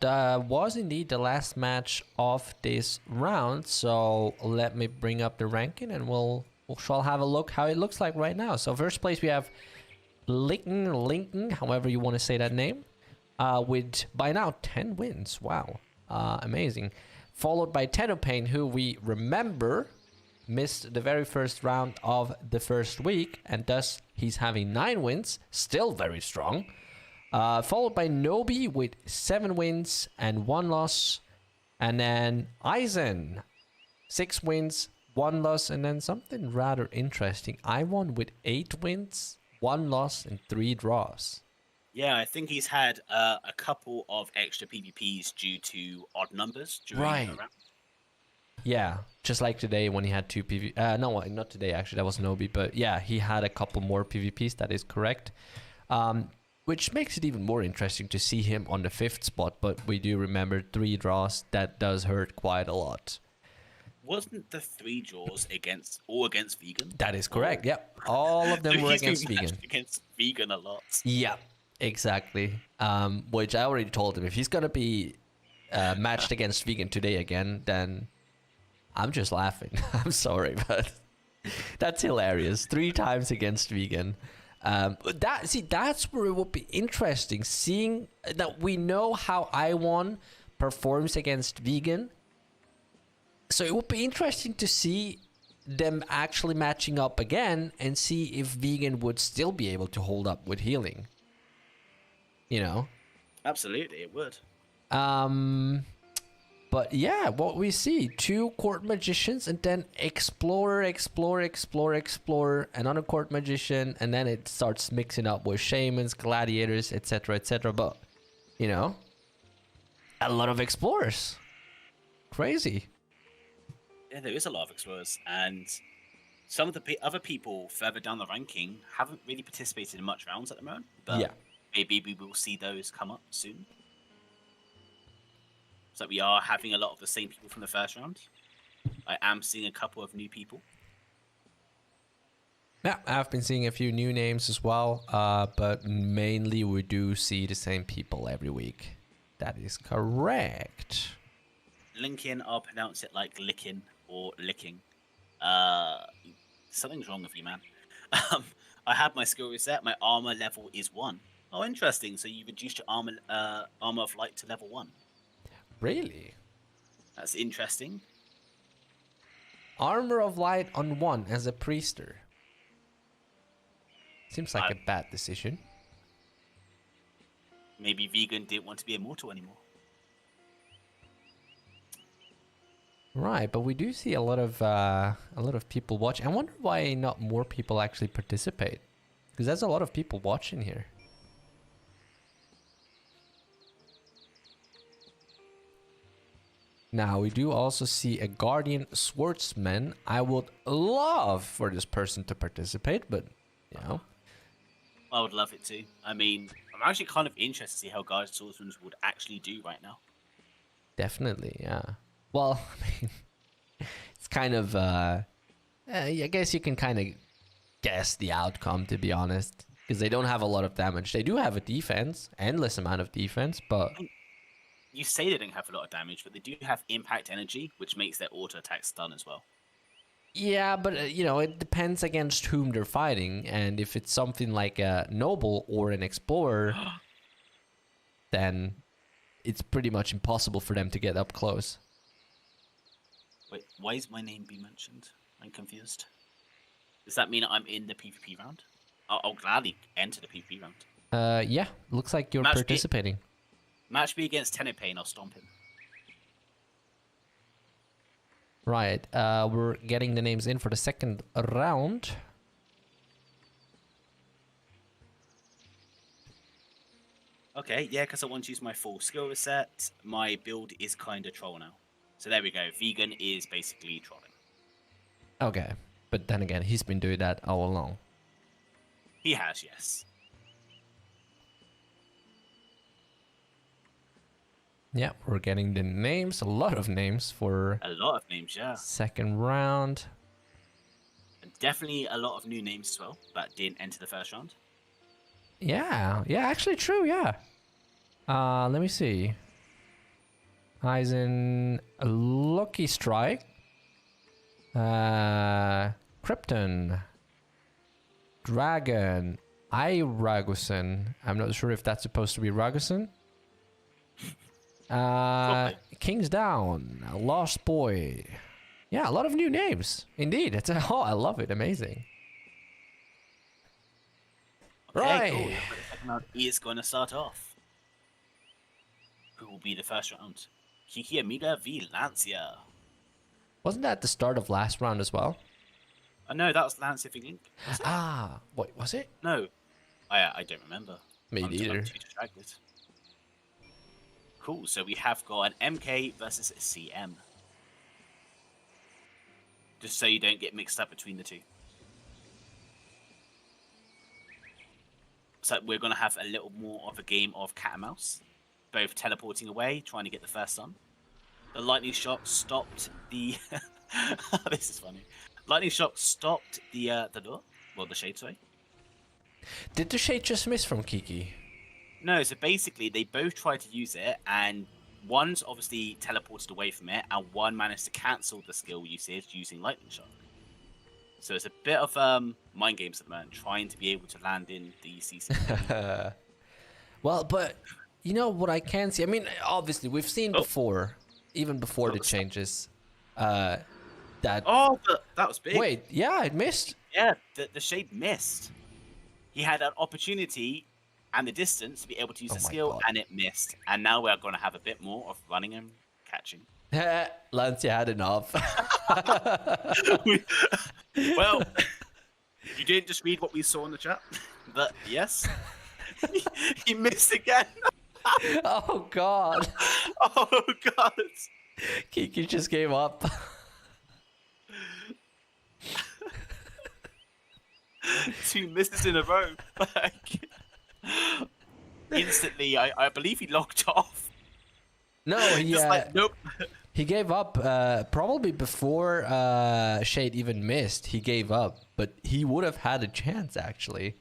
was indeed the last match of this round. So let me bring up the ranking, and we'll shall have a look how it looks like right now. So first place we have Lincoln, however you want to say that name, with by now 10 wins. Wow, amazing. Followed by Tenopane, who we remember missed the very first round of the first week, and thus he's having 9 wins, still very strong. Followed by Nobi with 7 wins and 1 loss, and then Aizen, 6 wins, 1 loss, and then something rather interesting. Iwon with 8 wins, 1 loss, and 3 draws. Yeah, I think he's had a couple of extra PvPs due to odd numbers during Right. the round. Yeah, just like today when he had 2 PvP. No, not today actually. That was Nobi, but yeah, he had a couple more PvPs. That is correct. Which makes it even more interesting to see him on the 5th spot. But we do remember 3 draws. That does hurt quite a lot. Wasn't the 3 draws all against vegan? That is correct. Yep, all of them were He's been against vegan. matched against vegan a lot. Yeah, exactly. Which I already told him, if he's gonna be matched against vegan today again, then I'm just laughing. I'm sorry, but that's hilarious. 3 times against vegan. That's where it would be interesting, seeing that we know how Iwon performs against vegan. So it would be interesting to see them actually matching up again and see if vegan would still be able to hold up with healing. You know? Absolutely, it would. But yeah, what we see, 2 court magicians and then explorer, another court magician, and then it starts mixing up with shamans, gladiators, etc, etc. But, you know, a lot of explorers. Crazy. Yeah, there is a lot of explorers, and some of the other people further down the ranking haven't really participated in much rounds at the moment. But Yeah. maybe we will see those come up soon. So we are having a lot of the same people from the first round. I am seeing a couple of new people. Yeah, I've been seeing a few new names as well, but mainly we do see the same people every week. That is correct. Lincoln, I'll pronounce it like licking or licking. Something's wrong with you, man. I had my skill reset. My armor level is 1. Oh, interesting. So you reduced your armor of light to level 1. Really? That's interesting. Armor of light on 1 as a priester. Seems like a bad decision. Maybe vegan didn't want to be immortal anymore. Right, but we do see a lot of people watch. I wonder why not more people actually participate, because there's a lot of people watching here. Now we do also see a guardian swordsman. I would love for this person to participate, but you know, I would love it too. I mean, I'm actually kind of interested to see how guardian swordsmen would actually do right now. definitely, yeah. Well, I mean, it's kind of, I guess you can kind of guess the outcome, to be honest, because they don't have a lot of damage. They do have a defense, endless amount of defense, but You say they don't have a lot of damage, but they do have impact energy, which makes their auto attack stun as well. yeah, but you know, it depends against whom they're fighting, and if it's something like a noble or an explorer, then it's pretty much impossible for them to get up close. Wait, why is my name being mentioned? I'm confused. Does that mean I'm in the PvP round? I'll gladly enter the PvP round. Yeah, looks like you're Match me. participating. Match me against Tenopane, I'll stomp him. Right. We're getting the names in for the second round. Okay, yeah, because I want to use my full skill reset. My build is kind of troll now. So there we go. Vegan is basically trolling. Okay. But then again, he's been doing that all along. He has, yes. Yeah, we're getting the names, a lot of names for A lot of names, yeah. second round. And definitely a lot of new names as well that didn't enter the first round. Yeah, actually true, yeah. Let me see. Eisen, Lucky Strike, Krypton, Dragon, Ragusan. I'm not sure if that's supposed to be Ragusan. King's Down, Lost Boy. Yeah, a lot of new names. Indeed. It's I love it. Amazing. Okay, Right. cool. The second round is going to start off. Who will be the first round? Kiki Amiga v Lancia. Wasn't that the start of last round as well? No, that was Lancia v Link. Was it? Wait, was it? No. I don't remember. Me I'm neither. too distracted. Cool, so we have got an MK versus a CM. Just so you don't get mixed up between the two. So we're going to have a little more of a game of cat and mouse. Both teleporting away, trying to get the first sun. The lightning shock stopped the... This is funny. Lightning shock stopped the door. Well, the shade, sorry. Did the shade just miss from Kiki? No, so basically they both tried to use it, and one's obviously teleported away from it, and one managed to cancel the skill usage using lightning shock. So it's a bit of mind games at the moment, trying to be able to land in the CC. Well, but you know what I can see? I mean, obviously we've seen before, even before the changes, that... Oh, that was big. Wait, yeah, it missed. Yeah, the shade missed. He had an opportunity and the distance to be able to use the skill, God. and it missed. And now we're going to have a bit more of running and catching. Lancia had enough. Well, you didn't just read what we saw in the chat, but yes, he missed again. Oh God. Oh God. Kiki just gave up. Two misses in a row. Instantly, I believe he locked off. No, Just like, nope. He gave up probably before Shade even missed. He gave up, but he would have had a chance actually.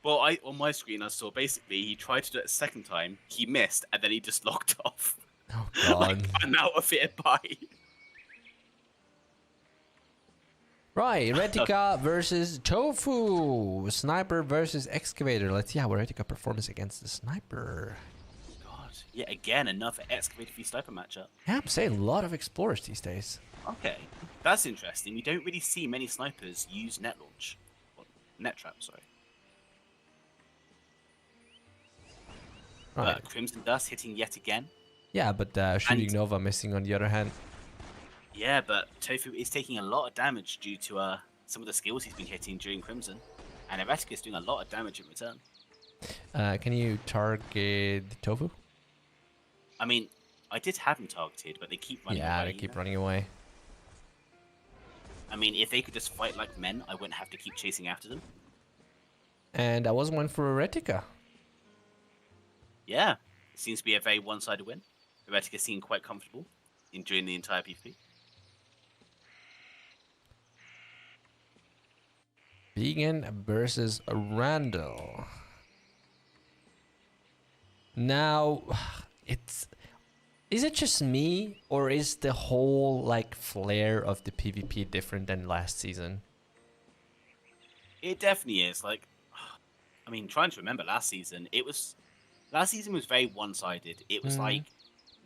Well, on my screen I saw basically he tried to do it a second time, he missed, and then he just locked off. Oh God! Like, I'm out of it. Bye. Right, Retica versus Tofu, Sniper versus Excavator. Let's see how Retica performs against the Sniper. God, yeah, again another Excavator v Sniper matchup. Yeah, I'm saying a lot of explorers these days. Okay, that's interesting. We don't really see many snipers use net launch, or net trap, sorry. Right. Crimson Dust hitting yet again. Yeah, but Shooting Nova missing on the other hand. Yeah, but Tofu is taking a lot of damage due to some of the skills he's been hitting during Crimson. And Eretica is doing a lot of damage in return. Can you target Tofu? I mean, I did have him targeted, but they keep running away. Yeah, they keep running away. I mean, if they could just fight like men, I wouldn't have to keep chasing after them. And that was one for Retica. Yeah, it seems to be a very one-sided win. Eretica seemed quite comfortable during the entire PvP. Vegan versus Randall. Now, is it just me, or is the whole like flair of the PvP different than last season? It definitely is. Like, I mean, trying to remember last season was very one-sided. It was like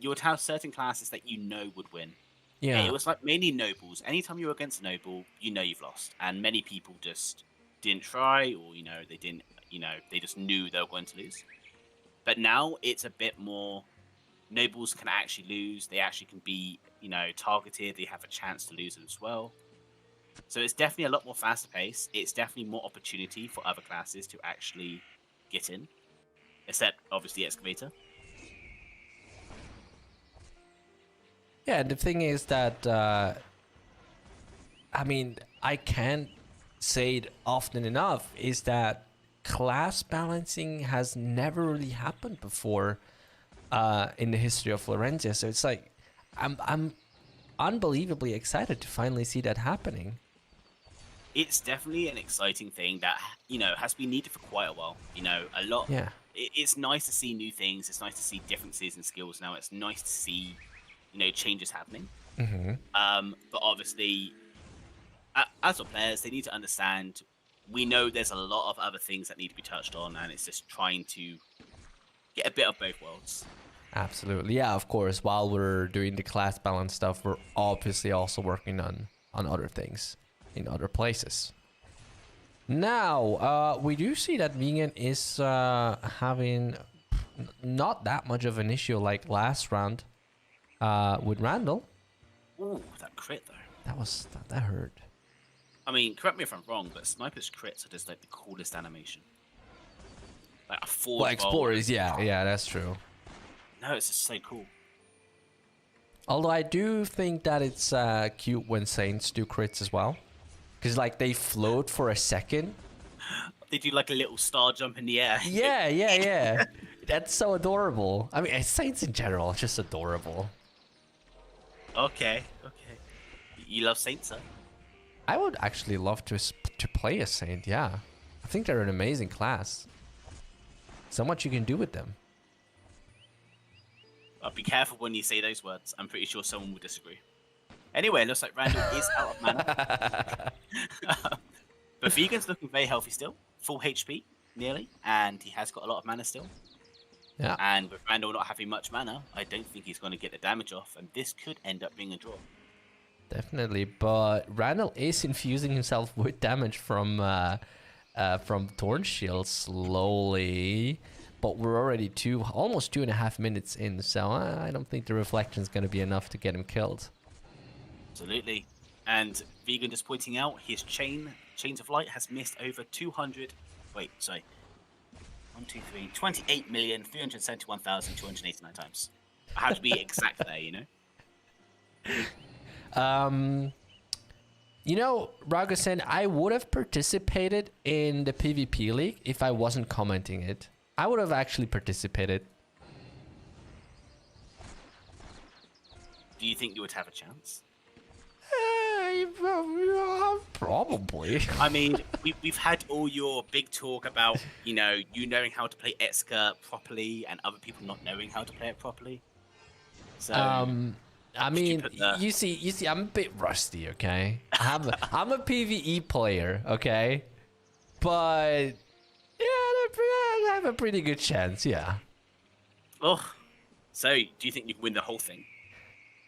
you would have certain classes that you know would win. Yeah. It was like mainly nobles. Anytime you were against a noble, you know you've lost. And many people just didn't try, or, they didn't, they just knew they were going to lose. But now it's a bit more, nobles can actually lose. They actually can be, targeted, they have a chance to lose it as well. So it's definitely a lot more faster paced. It's definitely more opportunity for other classes to actually get in, except obviously Excavator. Yeah, the thing is that I can't say it often enough, is that class balancing has never really happened before in the history of Florensia. So it's like I'm unbelievably excited to finally see that happening. It's definitely an exciting thing that has been needed for quite a while. A lot. Yeah. It's nice to see new things. It's nice to see differences in skills. Now it's nice to see changes happening. But obviously, as for players, they need to understand. We know there's a lot of other things that need to be touched on, and it's just trying to get a bit of both worlds. Absolutely. Yeah, of course. While we're doing the class balance stuff, we're obviously also working on other things in other places. Now, we do see that Vegan is having not that much of an issue like last round with Randall. Ooh, that crit though. That hurt. I mean, correct me if I'm wrong, but snipers crits are just like the coolest animation. Like a forward. Well, explorers, yeah, that's true. No, it's just so cool. Although I do think that it's cute when Saints do crits as well. Because, like, they float for a second. They do, like, a little star jump in the air. Yeah. That's so adorable. I mean, Saints in general, it's just adorable. Okay. You love Saints, huh? I would actually love to play a Saint, yeah. I think they're an amazing class. So much you can do with them. Be careful when you say those words. I'm pretty sure someone will disagree. Anyway, it looks like Randall is out of mana. But Vegan's looking very healthy still. Full HP, nearly. And he has got a lot of mana still. Yeah. And with Randall not having much mana, I don't think he's going to get the damage off. And this could end up being a draw. Definitely. But Randall is infusing himself with damage from Thorn Shield slowly. But we're already almost 2.5 minutes in, so I don't think the reflection is going to be enough to get him killed. Absolutely. And Vegan just pointing out his Chains of Light has missed over 200. Wait, sorry. 28,371,289 times. I have to be exact there, Ragusen, I would have participated in the PvP League if I wasn't commenting it. I would have actually participated. Do you think you would have a chance? Probably. I mean, we've had all your big talk about, you knowing how to play Etzka properly and other people not knowing how to play it properly. So, I mean, you see, I'm a bit rusty, okay? I'm a PvE player, okay? But yeah, I have a pretty good chance, yeah. Oh, so do you think you can win the whole thing?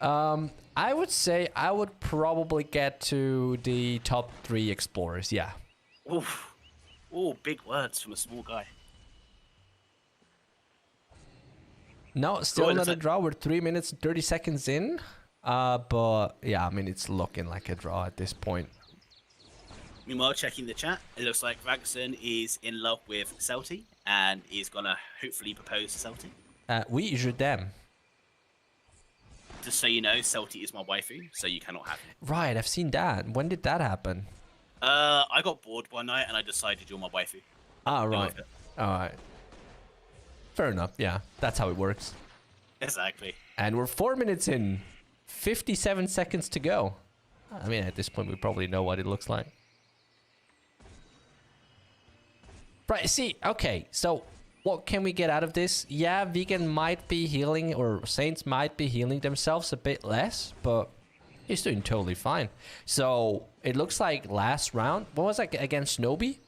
I would say I would probably get to the top 3 explorers, yeah. Oof. Oh, big words from a small guy. No, still another draw. We're 3 minutes and 30 seconds in. But yeah, I mean, it's looking like a draw at this point. Meanwhile, checking the chat, it looks like Ragson is in love with Celti and is gonna hopefully propose to Celti. Oui, je t'aime. Just so you know, Celti is my waifu, so you cannot have him. Right, I've seen that. When did that happen? I got bored one night and I decided you're my waifu. Ah, right. Alright. Fair enough, yeah. That's how it works. Exactly. And we're 4 minutes in. 57 seconds to go. I mean, at this point, we probably know what it looks like. Right, see, okay, so what can we get out of this? Yeah, Vegan might be healing, or Saints might be healing themselves a bit less, but he's doing totally fine. So it looks like last round, what was that against Nobi?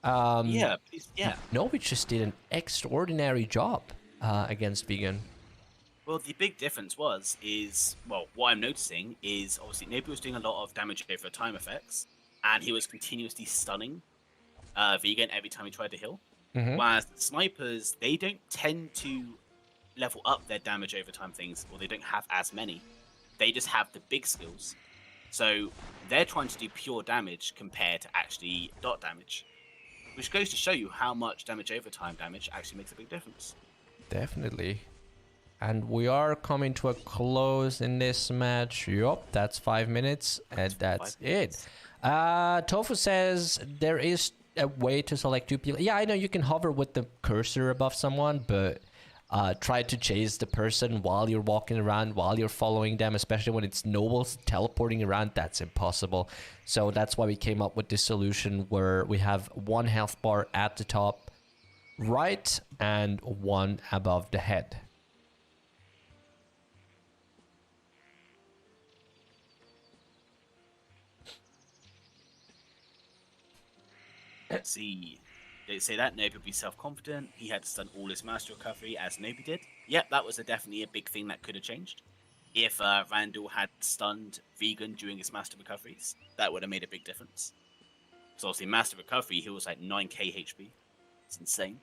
Yeah. Nobi just did an extraordinary job against Vegan. Well, the big difference what I'm noticing is obviously Nobi was doing a lot of damage over time effects, and he was continuously stunning Vegan every time he tried to heal. Whereas the snipers, they don't tend to level up their damage over time things, or they don't have as many. they just have the big skills. So they're trying to do pure damage compared to actually dot damage. Which goes to show you how much damage over time damage actually makes a big difference. Definitely. And we are coming to a close in this match. Yup, that's 5 minutes, and that's it. Tofu says there is a way to select 2 people. Yeah, I know you can hover with the cursor above someone, but try to chase the person while you're walking around, while you're following them, especially when it's nobles teleporting around. That's impossible. So that's why we came up with this solution where we have 1 health bar at the top right and 1 above the head. Let's see. They say that Nobi would be self-confident. He had to stun all his master recovery as Nobi did. Yep, that was definitely a big thing that could have changed. If Randall had stunned Vegan during his master recoveries, that would have made a big difference. So obviously master recovery, he was like 9k HP. It's insane.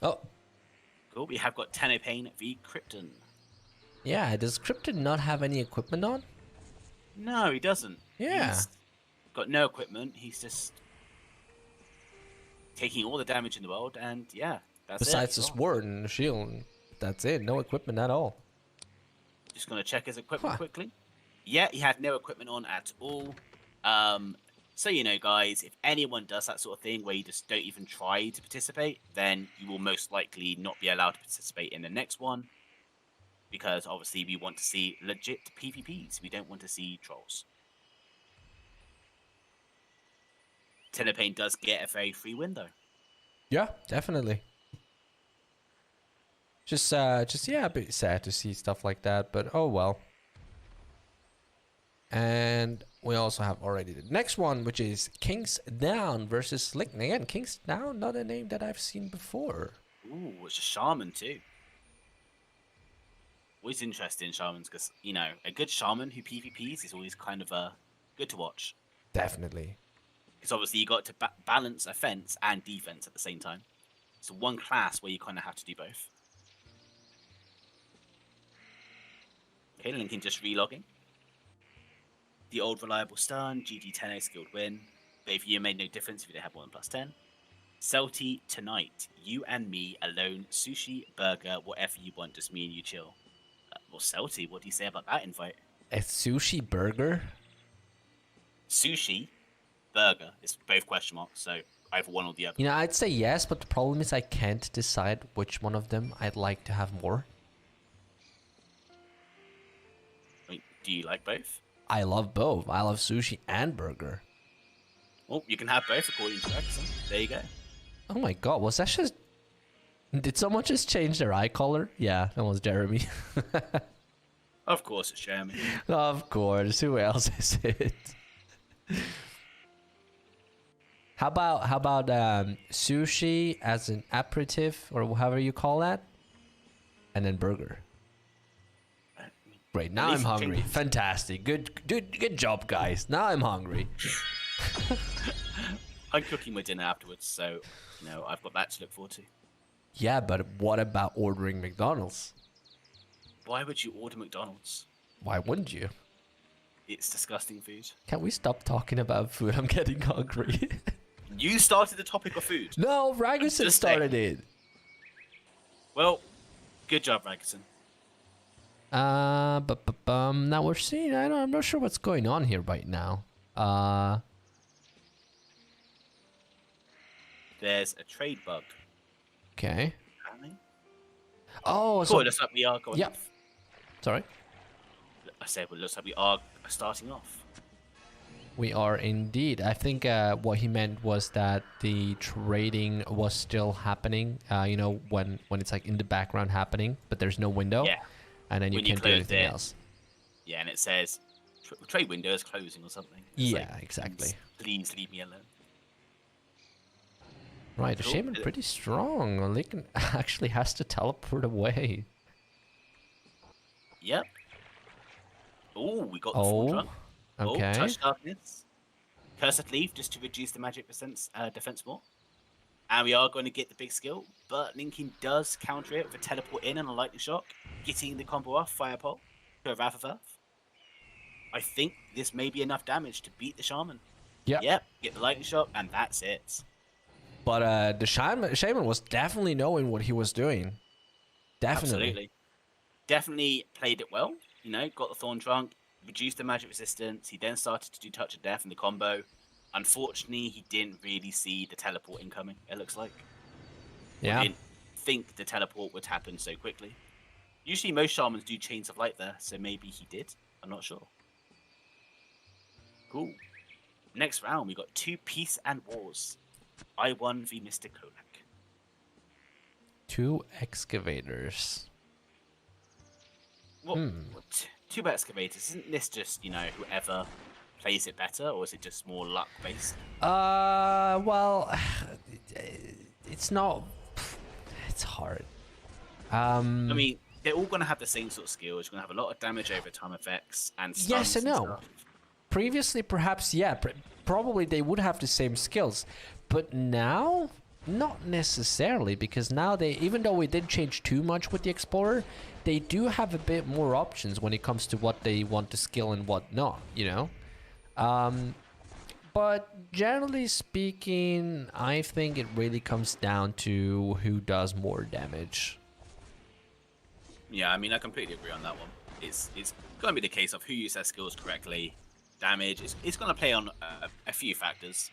Oh. Cool, we have got Tenopane v Krypton. Yeah, does Krypton not have any equipment on? No, he doesn't. Yeah. He's got no equipment. He's just taking all the damage in the world, and yeah, that's Besides it. the sword and the shield, that's it. No equipment at all. Just gonna check his equipment quickly. Yeah, he had no equipment on at all. So you know, guys, if anyone does that sort of thing where you just don't even try to participate, then you will most likely not be allowed to participate in the next one. Because obviously we want to see legit PvPs. We don't want to see trolls. Tenopane does get a very free win though. Yeah, definitely. Just yeah, a bit sad to see stuff like that, but oh well. And we also have already the next one, which is Kings Down versus Slick. And again, Kings Down, not a name that I've seen before. Ooh, it's a shaman too. Always interesting in shamans because, you know, a good shaman who PvPs is always kind of good to watch. Definitely. Because obviously you got to balance offense and defense at the same time. It's one class where you kind of have to do both. Okay, Lincoln just relogging. The old reliable stun, GG10A skilled win. But if you made no difference if you didn't have 1+10. Celty tonight. You and me alone. Sushi, burger, whatever you want. Just me and you chill. Well, Celty, what do you say about that invite? A sushi burger? Sushi, burger. It's both question marks, so either one or the other. You know, I'd say yes, but the problem is I can't decide which one of them I'd like to have more. I mean, do you like both? I love both. I love sushi and burger. Well, you can have both according to Exxon. There you go. Oh my god, was that just... Did someone just change their eye color? Yeah, that was Jeremy. Of course it's Jeremy. Of course, who else is it? How about sushi as an aperitif, or however you call that, and then burger. Great, now I'm hungry. Fantastic, good job, guys. Now I'm hungry. I'm cooking my dinner afterwards, so you know I've got that to look forward to. Yeah, but what about ordering McDonald's? Why would you order McDonald's? Why wouldn't you? It's disgusting food. Can we stop talking about food? I'm getting hungry. You started the topic of food. No, Raguson started it. Well, good job, Raguson. Now we're seeing. I'm not sure what's going on here right now. There's a trade bug. Okay. Apparently. Oh, cool, so it looks like we are going off. Sorry. I said, well, it looks like we are starting off. We are indeed. I think what he meant was that the trading was still happening. You know, when it's like in the background happening, but there's no window. Yeah. And then you can't do anything else. Yeah, and it says trade window is closing or something. It's yeah, like, exactly. Please leave me alone. Right, the shaman pretty strong. Lincoln actually has to teleport away. Yep. Oh, we got the full run. Okay. Oh, touch darkness. Cursed leaf just to reduce the magic defense more. And we are going to get the big skill, but Lincoln does counter it with a teleport in and a lightning shock, getting the combo off, Firepole. Wrath of Earth. I think this may be enough damage to beat the Shaman. Yep. Yep, get the lightning shot, and that's it. But the shaman was definitely knowing what he was doing. Definitely. Absolutely. Definitely played it well. You know, got the Thorn Trunk, reduced the magic resistance. He then started to do Touch of Death in the combo. Unfortunately, he didn't really see the teleport incoming, it looks like. Yeah. He didn't think the teleport would happen so quickly. Usually most Shamans do Chains of Light there, so maybe he did. I'm not sure. Cool. Next round, we got 2 Peace and Wars. I1 v Mr. Kolak. 2 excavators. What, 2 excavators? Isn't this just, you know, whoever plays it better, or is it just more luck based? Well, it's not. It's hard. I mean, they're all going to have the same sort of skills. You're going to have a lot of damage over time effects and stuns. Yes and no. Stuff. Previously, perhaps, yeah, probably they would have the same skills, but now, not necessarily, because now they, even though we didn't change too much with the Explorer, they do have a bit more options when it comes to what they want to skill and what not, you know? But generally speaking, I think it really comes down to who does more damage. Yeah, I mean, I completely agree on that one. It's going to be the case of who uses their skills correctly. Damage, it's going to play on a few factors.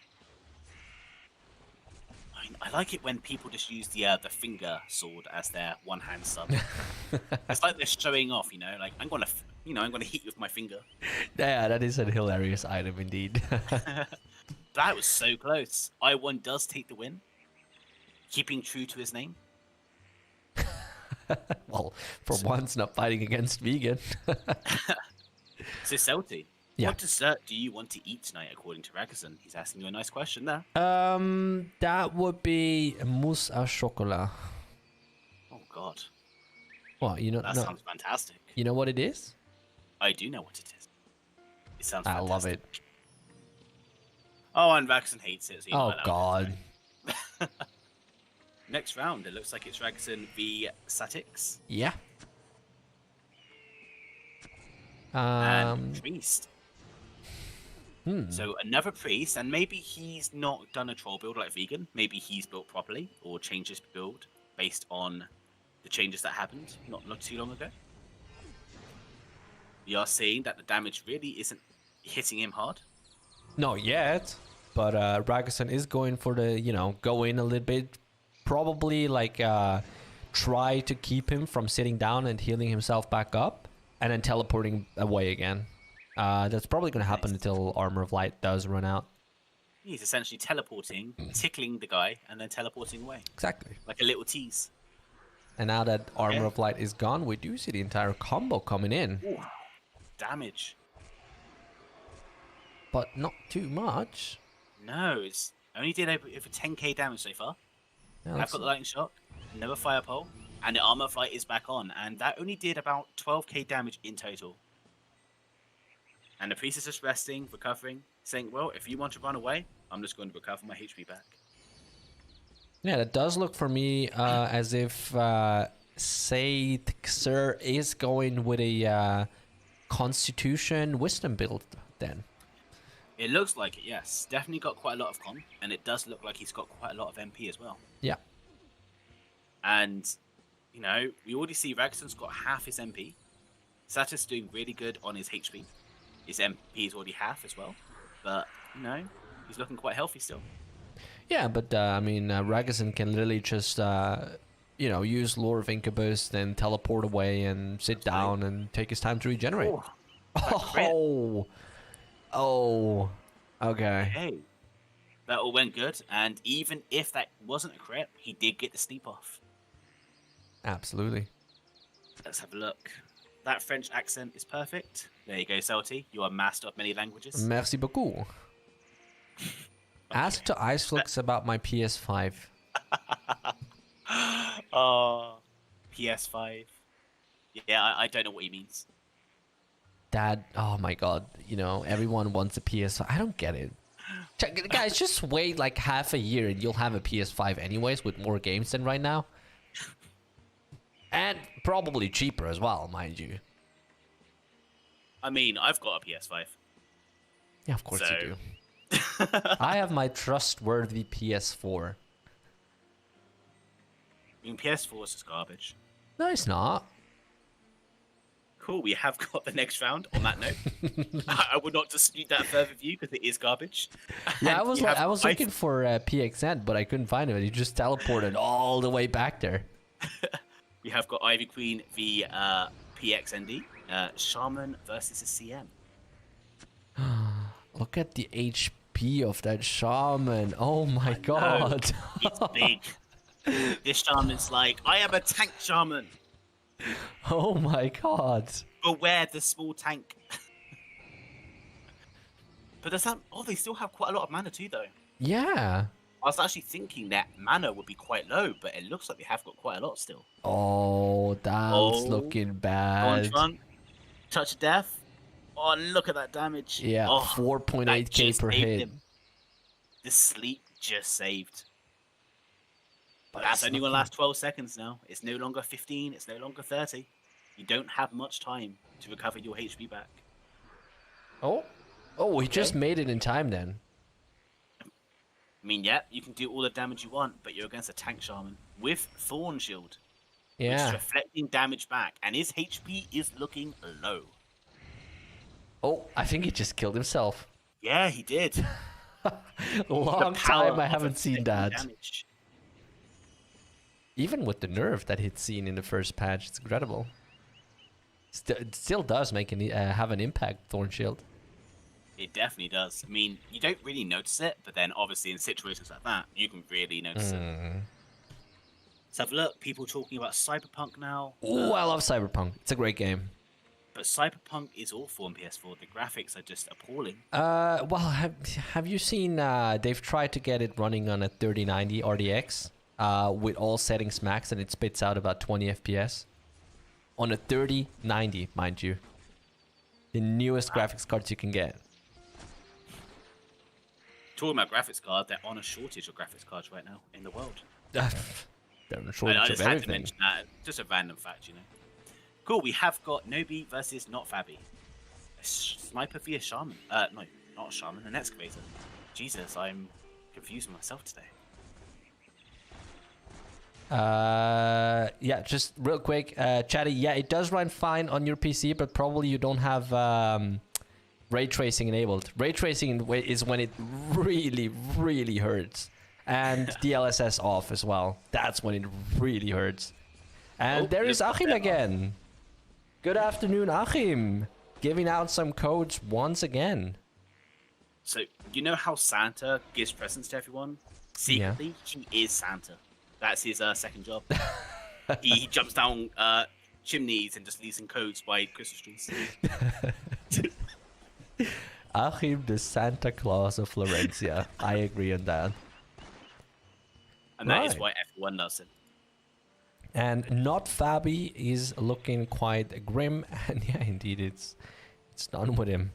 I mean, I like it when people just use the finger sword as their one-hand sub. It's like they're showing off, you know, like I'm going to hit you with my finger. Yeah, that is a hilarious item indeed. That was so close. I1 does take the win, keeping true to his name. Well, for once, not fighting against vegan. So, Celti, Yeah. what dessert do you want to eat tonight, according to Ragason? He's asking you a nice question there. That would be mousse à chocolat. Oh, God. Well, you know, That no, sounds fantastic. you know what it is? I do know what it is. It sounds I fantastic. love it. Oh, and Ragason hates it. So you know Oh what that God. was. Next round, it looks like it's Ragason v Satix Yeah. and Priest. So another Priest, and maybe he's not done a troll build like Vegan. Maybe he's built properly or changed his build based on the changes that happened not too long ago. We are seeing that the damage really isn't hitting him hard. Not yet, but Ragason is going for the, you know, go in a little bit, probably like try to keep him from sitting down and healing himself back up, and then teleporting away again. That's probably going to happen until Armor of Light does run out. He's essentially teleporting, tickling the guy, and then teleporting away. Exactly. Like a little tease. And now that Armor of Light is gone, we do see the entire combo coming in. Ooh, damage. But not too much. No, it's only did over 10k damage so far. Yeah, I've that's- got the lightning shot, another fire pole, and the armor of light is back on, and that only did about 12k damage in total. And the priest is just resting, recovering, saying, well, if you want to run away, I'm just going to recover my HP back. Yeah, that does look for me as if Said Xer is going with a Constitution Wisdom build then. It looks like it, yes. Definitely got quite a lot of con, and it does look like he's got quite a lot of MP as well. Yeah. And, you know, we already see Ragson's got half his MP. Satis doing really good on his HP. His MP is already half as well. But, you know, he's looking quite healthy still. Yeah, but I mean, Ragason can literally just, you know, use Lure of Incubus, then teleport away and sit down and take his time to regenerate. Oh, okay. Hey, that all went good. And even if that wasn't a crit, he did get the sleep off. Absolutely. Let's have a look. That French accent is perfect. There you go, Celti. You are master of many languages. Merci beaucoup. Ask to Iceflux about my PS5. Oh, PS5. Yeah, I don't know what he means. Dad, oh my God, you know, everyone wants a PS5. I don't get it. Guys, just wait like half a year and you'll have a PS5 anyways with more games than right now. And probably cheaper as well, mind you. I mean, I've got a PS5. Yeah, of course So- you do. I have my trustworthy PS4. I mean, PS4 is just garbage. No, it's not. Cool, we have got the next round on that note. I would not dispute that further with you because it is garbage. Yeah, And we have I was I- looking for PXN, but I couldn't find him. He just teleported all the way back there. We have got Ivy Queen v PXND, Shaman versus a CM. Look at the HP of that shaman. Oh my god. It's big. This shaman's like, I am a tank shaman. Oh my god. Beware the small tank. But does that? Oh, they still have quite a lot of mana too, though. Yeah. I was actually thinking that mana would be quite low, but it looks like they have got quite a lot still. Oh, that's Oh, looking Go on, bad. Trunk. Touch of death. Oh, look at that damage. Yeah, oh, 4.8k that just per saved hit. him. The sleep just saved. But That's it's only going to looking- last 12 seconds now. It's no longer 15. It's no longer 30. You don't have much time to recover your HP back. Oh, he just made it in time then. I mean, yeah, you can do all the damage you want, but you're against a tank shaman with Thorn Shield, which is Yeah. reflecting damage back, and his HP is looking low. Oh, I think he just killed himself. Yeah, he did. Long The power time I of haven't seen inflicting that. damage. Even with the nerf that he'd seen in the first patch, it's incredible. It still does make have an impact, Thorn Shield. It definitely does. I mean, you don't really notice it, but then obviously in situations like that, you can really notice it. Let's have a look. People talking about Cyberpunk now. Oh, I love Cyberpunk. It's a great game. But Cyberpunk is awful on PS4. The graphics are just appalling. Well, have you seen? They've tried to get it running on a 3090 RDX with all settings max, and it spits out about 20 FPS on a 3090, mind you. The newest graphics cards you can get. Talking about graphics cards, they're on a shortage of graphics cards right now in the world. They're in I shortage just of had to everything. mention that. Just a random fact, you know. Cool, we have got Nobi versus Not Fabi. A sniper via Shaman. No, not a Shaman, an Excavator. Jesus, I'm confusing myself today. Yeah, just real quick, Chatty. Yeah, it does run fine on your PC, but probably you don't have ray tracing enabled. Ray tracing is when it really, really hurts, and DLSS off as well. That's when it really hurts. And Oh, there is look, Achim there. again. Good afternoon, Achim. Giving out some codes once again. So, you know how Santa gives presents to everyone? Secretly, he is Santa. That's his second job. he jumps down chimneys and just leasing codes by Christmas trees. Achim, the Santa Claus of Florensia. I agree on that. And that is Right. why everyone loves him. And Not Fabi is looking quite grim, and yeah, indeed, it's done with him.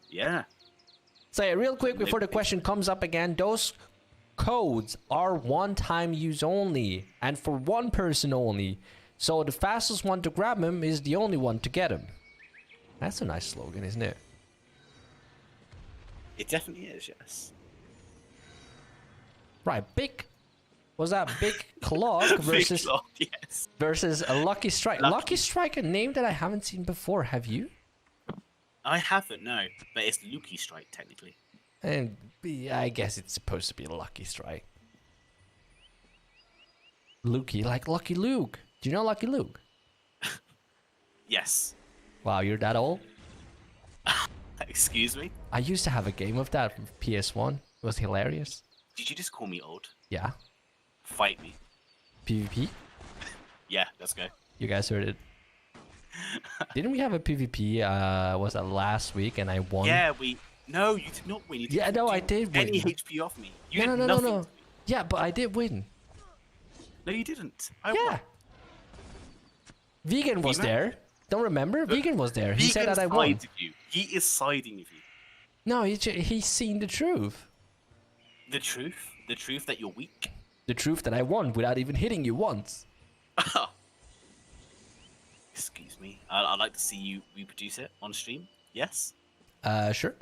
Yeah. So yeah, real quick before the question comes up again, those codes are one-time use only, and for one person only. So the fastest one to grab him is the only one to get him. That's a nice slogan, isn't it? It definitely is, yes. Right, was that Big Clock versus Big Clock, yes. versus a Lucky Strike? Lucky. Lucky Strike, a name that I haven't seen before. Have you? I haven't, no. But it's Lukey Strike, technically. And I guess it's supposed to be a Lucky Strike. Lukey, like Lucky Luke. Do you know Lucky Luke? Yes. Wow, you're that old? Excuse me? I used to have a game of that from PS1. It was hilarious. Did you just call me old? Yeah. Fight me. PvP? Yeah, let's go. You guys heard it. Didn't we have a PvP, was that last week, and I won? Yeah, No, you did not win. You Yeah, didn't no, do I did win. any HP off me. You No, did no, no, nothing no. to me. Yeah, but I did win. No, you didn't. I Yeah. won. Vegan was Vegan? there. Don't remember? Vegan was there. He said Vegan that I won. sides with you. He is siding with you. No, he's seen the truth. The truth? The truth that you're weak? The truth that I won without even hitting you once. Excuse me. I'd like to see you reproduce it on stream. Yes. Sure.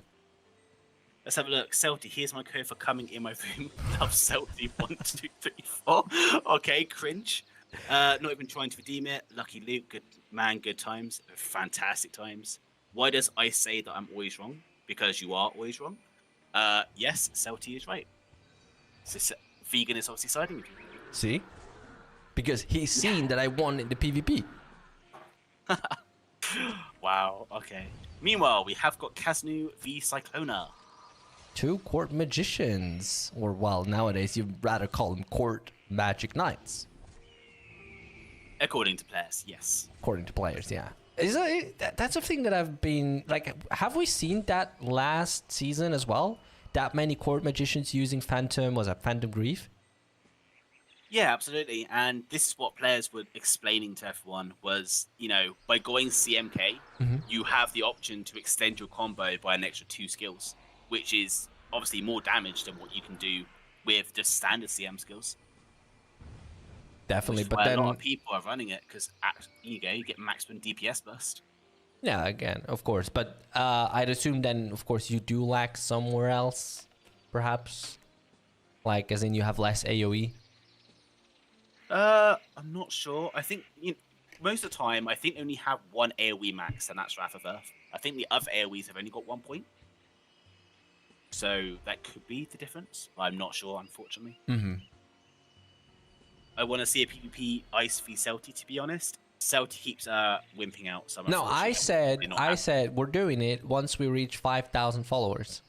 Let's have a look. Celty, here's my code for coming in my room. Love Celty 1, 2, 3, 4. Okay, cringe. Not even trying to redeem it. Lucky Luke, good man, good times. Fantastic times. Why does I say that I'm always wrong? Because you are always wrong. Yes, Celty is right. So, Vegan is obviously siding with you. See? Because he's seen that I won in the PvP. Wow, okay. Meanwhile, we have got Kaznu v Cyclona. 2 court magicians. Or, well, nowadays you'd rather call them court magic knights. According to players, yes. According to players, yeah. That's a thing that I've been... Like, have we seen that last season as well? That many court magicians using Phantom... Was that Phantom Grief? Yeah, absolutely. And this is what players were explaining to everyone was, you know, by going CMK, you have the option to extend your combo by an extra 2 skills, which is obviously more damage than what you can do with just standard CM skills. Definitely, but then... then... a lot of people are running it because, you get maximum DPS burst. Yeah, again, of course. But I'd assume then, of course, you do lack somewhere else, perhaps? Like, as in you have less AoE? I'm not sure. I think most of the time, I think they only have 1 AoE max, and that's Wrath of Earth. I think the other AoEs have only got 1 point. So that could be the difference. I'm not sure, unfortunately. I want to see a PvP Ice v Celty, to be honest. Celty keeps wimping out. So no, I said we're doing it once we reach 5,000 followers.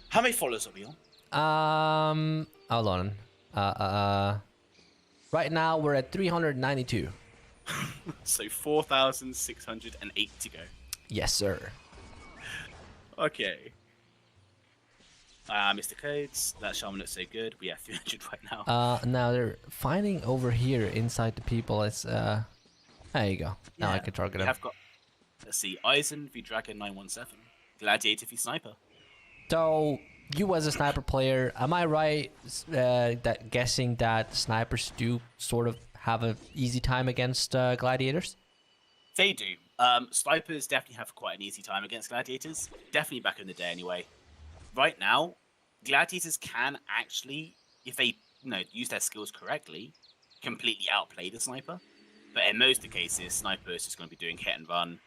How many followers are we on? Hold on. Right now we're at 392. So 4,608 to go. Yes, sir. Okay. Mr. Codes, that Shaman looks so good. We have 300 right now. Now they're finding over here inside the people. It's there you go. Now I can target them. Have got. Let's see. Eisen v Dragon 917. Gladiator v Sniper. So you as a sniper player, am I right that guessing that snipers do sort of have an easy time against gladiators? They do. Snipers definitely have quite an easy time against gladiators. Definitely back in the day, anyway. Right now, gladiators can actually, if they use their skills correctly, completely outplay the sniper. But in most of the cases, sniper is just going to be doing hit and run,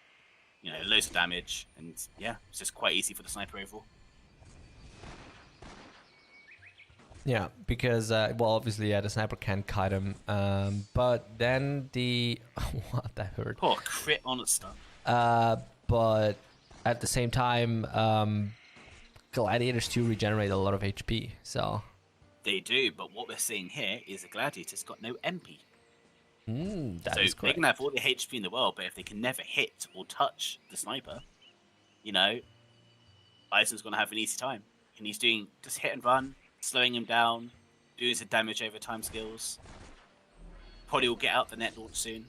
loads of damage, and yeah, it's just quite easy for the sniper overall. Yeah, because well, obviously, the sniper can kite him, but then the what that hurt. Oh, crit on its stuff. But at the same time, gladiators do regenerate a lot of HP, so they do. But what we're seeing here is a gladiator's got no MP. That so is correct. They can have all the HP in the world, but if they can never hit or touch the sniper, Eisen's going to have an easy time. And he's doing just hit and run, slowing him down, doing some damage over time skills. Probably will get out the net launch soon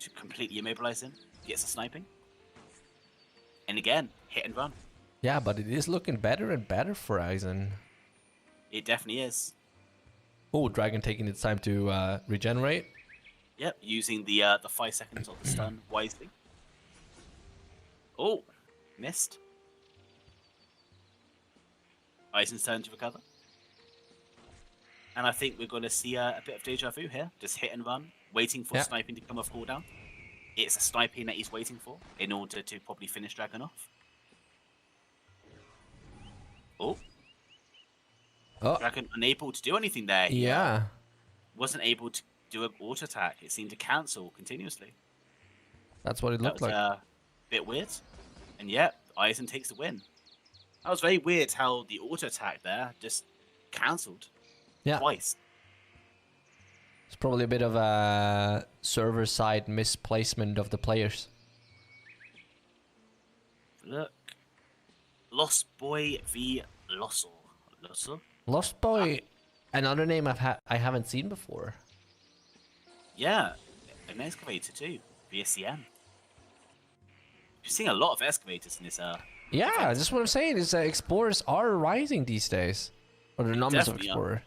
to completely immobilize him. Get some sniping. And again, hit and run. Yeah, but it is looking better and better for Eisen. It definitely is. Oh, Dragon taking its time to regenerate. Yep, using the 5 seconds of the stun wisely. Oh, missed. Eisen's turn to recover. And I think we're going to see a bit of deja vu here. Just hit and run, waiting for sniping to come off cooldown. It's a sniping that he's waiting for in order to probably finish Dragon off. Oh. Dragon unable to do anything there. He wasn't able to do an auto attack. It seemed to cancel continuously. That's what it looked like. A bit weird. And yep, Eisen takes the win. That was very weird how the auto attack there just cancelled. Yeah. Twice. It's probably a bit of a server side misplacement of the players. Look. Lost Boy v Lossel. Lost Boy, another name I haven't seen before. Yeah, an excavator too, via CM. You're seeing a lot of excavators in this. Yeah, that's what I'm saying. Is explorers are rising these days, or the numbers of explorers.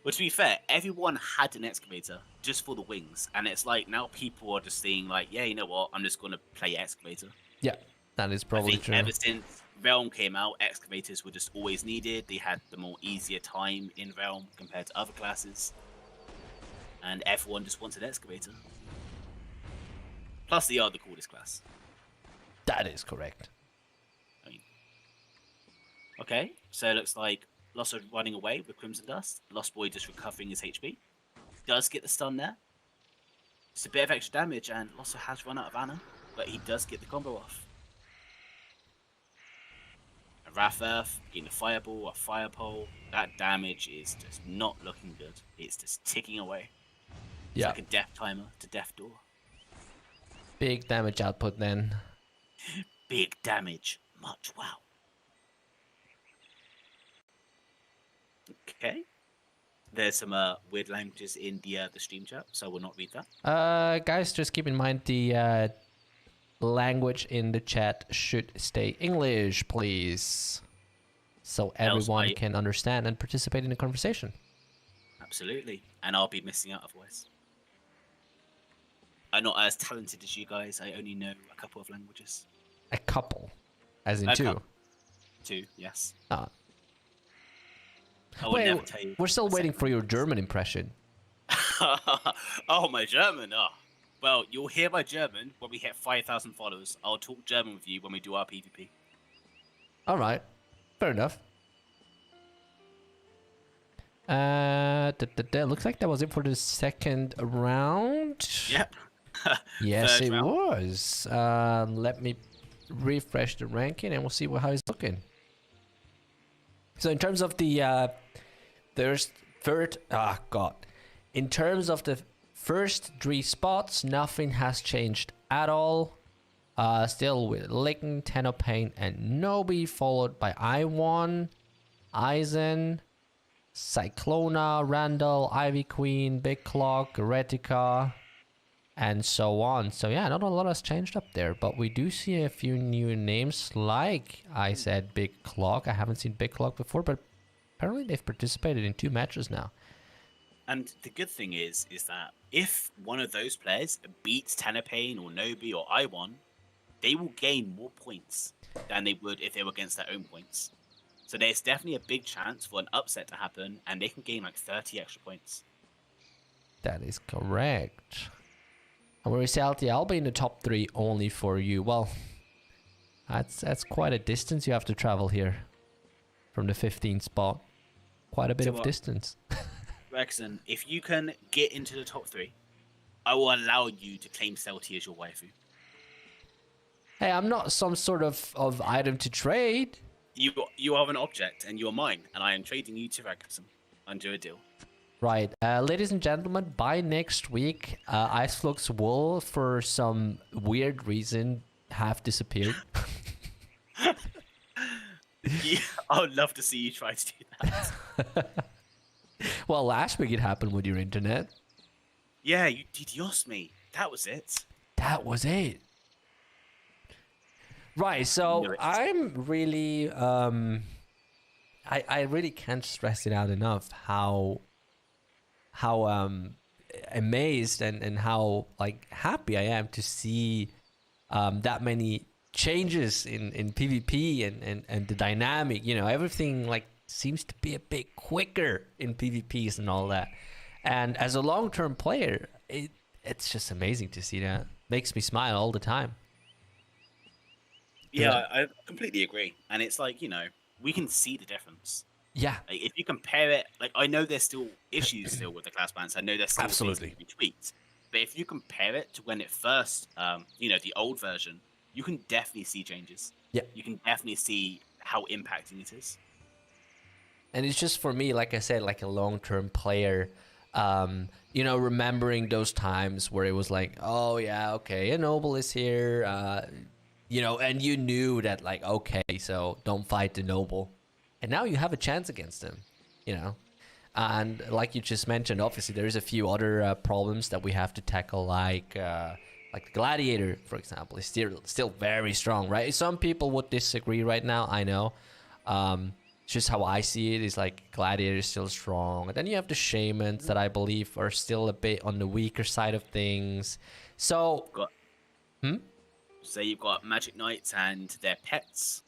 But to be fair, everyone had an excavator just for the wings, and it's like now people are just saying like, yeah, you know what? I'm just gonna play excavator. Yeah, that is I probably think true. ever since Realm came out, excavators were just always needed. They had the more easier time in Realm compared to other classes, and everyone just wanted excavator. Plus, they are the coolest class. That is correct. I mean, okay, so it looks like Lost running away with Crimson Dust. Lost Boy just recovering his HP. Does get the stun there. It's a bit of extra damage, and Lost has run out of mana, but he does get the combo off. A Wrath Earth, getting a Fireball, a Fire Pole. That damage is just not looking good. It's just ticking away. It's like a death timer to death door. Big damage output then. Big damage. Much wow. Okay. There's some weird languages in the stream chat, so I will not read that. Guys, just keep in mind the language in the chat should stay English, please, so everyone can understand and participate in the conversation. Absolutely, and I'll be missing out otherwise. I'm not as talented as you guys. I only know a couple of languages. A couple, as in two. Two, yes. Wait, we're still waiting for your German impression. Oh, my German. Oh. Well, you'll hear my German when we hit 5,000 followers. I'll talk German with you when we do our PvP. All right, fair enough. Looks like that was it for the second round. Yep. Yes, it was. Let me refresh the ranking and we'll see how it's looking. So in terms of the in terms of the first three spots, nothing has changed at all. Still with Lichen, Tenopane, and Nobi, followed by I1, Aizen, Cyclona, Randall, Ivy Queen, Big Clock, Retica, and so on. So yeah, not a lot has changed up there, but we do see a few new names, like I said, Big Clock. I haven't seen Big Clock before, but apparently they've participated in 2 matches now. And the good thing is that if one of those players beats Tenopane or Nobi or I1, they will gain more points than they would if they were against their own points. So there's definitely a big chance for an upset to happen, and they can gain like 30 extra points. That is correct. And where is Salty? I'll be in the top 3 only for you. Well, that's quite a distance you have to travel here from the 15th spot. Quite a bit of distance. Rexon, if you can get into the top 3, I will allow you to claim Celti as your waifu. Hey, I'm not some sort of item to trade. You are an object, and you're mine, and I am trading you to Rexon under a deal. Right, ladies and gentlemen, by next week, Iceflux will, for some weird reason, have disappeared. Yeah, I would love to see you try to do that. Well, last week it happened with your internet. Yeah, you DDoSed me. That was it. That was it. Right, so I'm really, I really can't stress it out enough how amazed and how like happy I am to see that many changes in PvP and the dynamic. You know, everything like seems to be a bit quicker in PvPs and all that. And as a long-term player, it's just amazing to see that. Makes me smile all the time. Yeah, I completely agree. And it's like, you know, we can see the difference. Yeah. Like, if you compare it, like, I know there's still issues still with the class balance. I know there's still things to be tweaked. But if you compare it to when it first, you know, the old version, you can definitely see changes. Yeah. You can definitely see how impacting it is. And it's just for me, like I said, like a long-term player, you know, remembering those times where it was like, oh yeah, okay, a noble is here, you know, and you knew that like, okay, so don't fight the noble. And now you have a chance against him, you know. And like you just mentioned, obviously there is a few other problems that we have to tackle, like the gladiator, for example, is still very strong, right? Some people would disagree right now, I know. just how I see it. Is like Gladiator is still strong, and then you have the Shamans that I believe are still a bit on the weaker side of things. So, Got say you've got Magic Knights and their pets,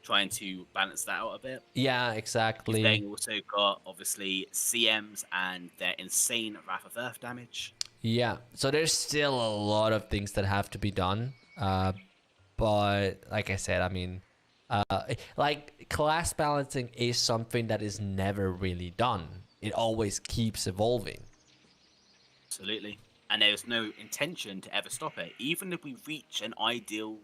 trying to balance that out a bit. yeah, You've exactly. then also got obviously CMs and their insane Wrath of Earth damage. Yeah, so there's still a lot of things that have to be done. But like I said, I mean, like class balancing is something that is never really done. It always keeps evolving. Absolutely. And there's no intention to ever stop it. Even if we reach an ideal,